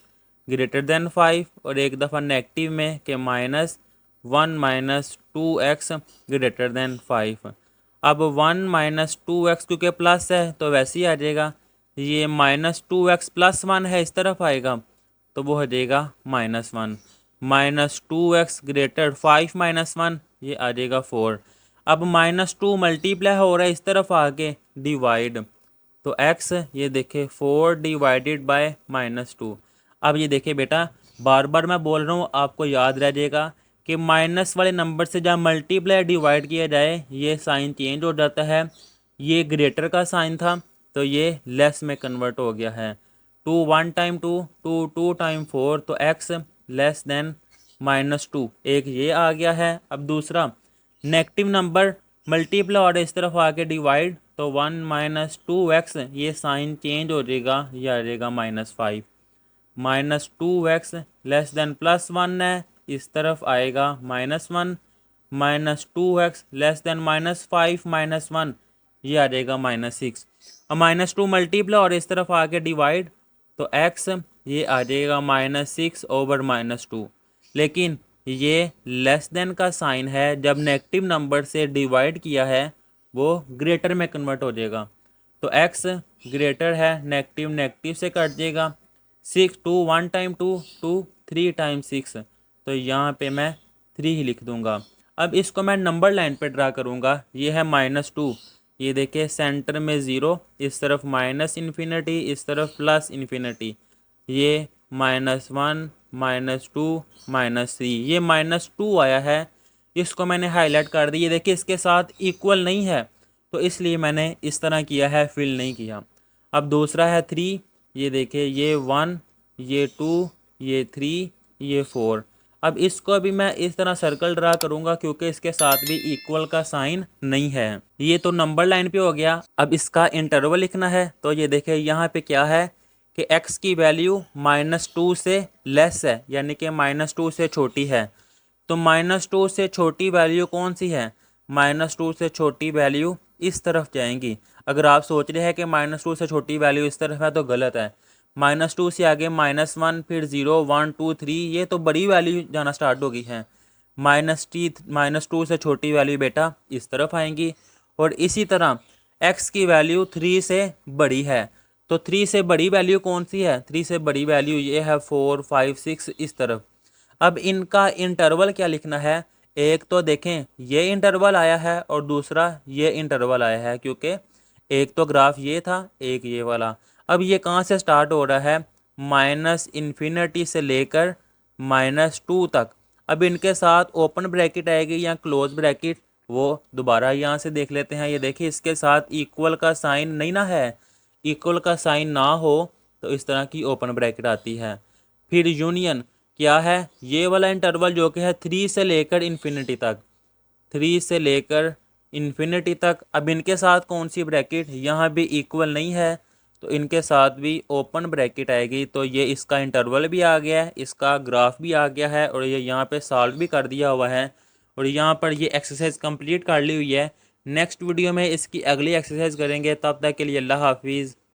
Speaker 1: ग्रेटर देन 5, और एक दफ़ा नेगेटिव में कि -1 - 2x ग्रेटर देन 5। अब 1 - 2x क्योंकि प्लस है तो वैसे ही आ जाएगा। ये -2x + 1 है, इस तरफ आएगा तो वो हो जाएगा -1। -2x ग्रेटर 5 - 1, ये आ जाएगा 4। अब -2 मल्टीप्लाई हो रहा है, इस तरफ आके डिवाइड, तो x ये देखे 4 डिवाइडेड बाय -2। अब ये देखिए बेटा, बार बार मैं बोल रहा हूँ, आपको याद रह जाएगा कि माइनस वाले नंबर से जब मल्टीप्लाई डिवाइड किया जाए ये साइन चेंज हो जाता है। ये ग्रेटर का साइन था तो ये लेस में कन्वर्ट हो गया है। 2 1 टाइम 2, 2 2 टाइम 4, तो x लेस देन -2, एक ये आ गया है। अब दूसरा नेगेटिव नंबर मल्टीप्लाई और इस तरफ आके डिवाइड, तो 1 - 2x, ये साइन चेंज हो जाएगा, ये आ जाएगा -5। -2x लेस देन +1 है, इस तरफ आएगा -1। -2x लेस देन -5 -1, ये आ जाएगा -6। अब -2 मल्टीप्लाई और इस तरफ आके डिवाइड, तो x ये आ जाएगा -6/-2। लेकिन ये लेस देन का साइन है, जब नेगेटिव नंबर से डिवाइड किया है वो ग्रेटर में कन्वर्ट हो जाएगा। तो x ग्रेटर है, नेगेटिव नेगेटिव से कट जाएगा। 6 2 1 टाइम 2 2 3 टाइम 6, तो यहाँ पे मैं 3 ही लिख दूंगा। अब इसको मैं नंबर लाइन पे ड्रा करूँगा। ये है -2, ये देखिए सेंटर में 0, इस तरफ -इन्फिनिटी, इस तरफ +इन्फिनिटी। ये -1 -2 -3, ये -2 आया है, इसको मैंने हाईलाइट कर दी। ये देखिए इसके साथ इक्वल नहीं है, तो इसलिए मैंने इस तरह किया है, फिल नहीं किया। अब दूसरा है 3, ये देखिए ये 1, ये 2, ये 3, ये 4। अब इसको भी मैं इस तरह सर्कल ड्रा करूंगा क्योंकि इसके साथ भी इक्वल का साइन नहीं है। ये तो नंबर लाइन पे हो गया। अब इसका इंटरवल लिखना है, तो ये देखिए यहाँ पे क्या है कि x की वैल्यू -2 से लेस है, यानी कि -2 से छोटी है। तो -2 से छोटी वैल्यू कौन सी है? -2 से छोटी वैल्यू इस तरफ जाएंगी। अगर आप सोच रहे हैं कि -2 से छोटी वैल्यू इस तरफ है, तो गलत है। -2 से आगे -1, फिर 0 1 2 3, ये तो बड़ी वैल्यू जाना स्टार्ट हो गई है। -2 से छोटी वैल्यू बेटा इस तरफ आएंगी। और इसी तरह x की वैल्यू 3 से बड़ी है, तो 3 से बड़ी वैल्यू कौन सी है? 3 से बड़ी वैल्यू ये है 4 5 6 इस तरफ। अब इनका इंटरवल क्या लिखना है? एक तो देखें ये इंटरवल आया है और दूसरा ये इंटरवल आया है, क्योंकि एक तो ग्राफ ये था, एक ये वाला। अब ये कहाँ से स्टार्ट हो रहा है? -इन्फिनिटी से लेकर -2 तक। अब इनके साथ ओपन ब्रैकेट आएगी या क्लोज ब्रैकेट, वो दोबारा यहाँ से देख लेते हैं। ये देखिए इसके साथ इक्वल का साइन नहीं ना है, इक्वल का साइन ना हो तो इस तरह की ओपन ब्रैकेट आती है। फिर यूनियन क्या है? ये वाला इंटरवल जो कि है 3 से लेकर इन्फिनिटी तक, 3 से लेकर इन्फिनिटी तक। अब इनके साथ कौन सी ब्रैकेट? यहाँ भी इक्वल नहीं है, तो इनके साथ भी ओपन ब्रैकेट आएगी। तो ये इसका इंटरवल भी आ गया है, इसका ग्राफ भी आ गया है, और ये यहाँ पे सॉल्व भी कर दिया हुआ है। और यहाँ पर ये एक्सरसाइज कंप्लीट कर ली हुई है। नेक्स्ट वीडियो में इसकी अगली एक्सरसाइज करेंगे। तब तक के लिए अल्लाह हाफिज़।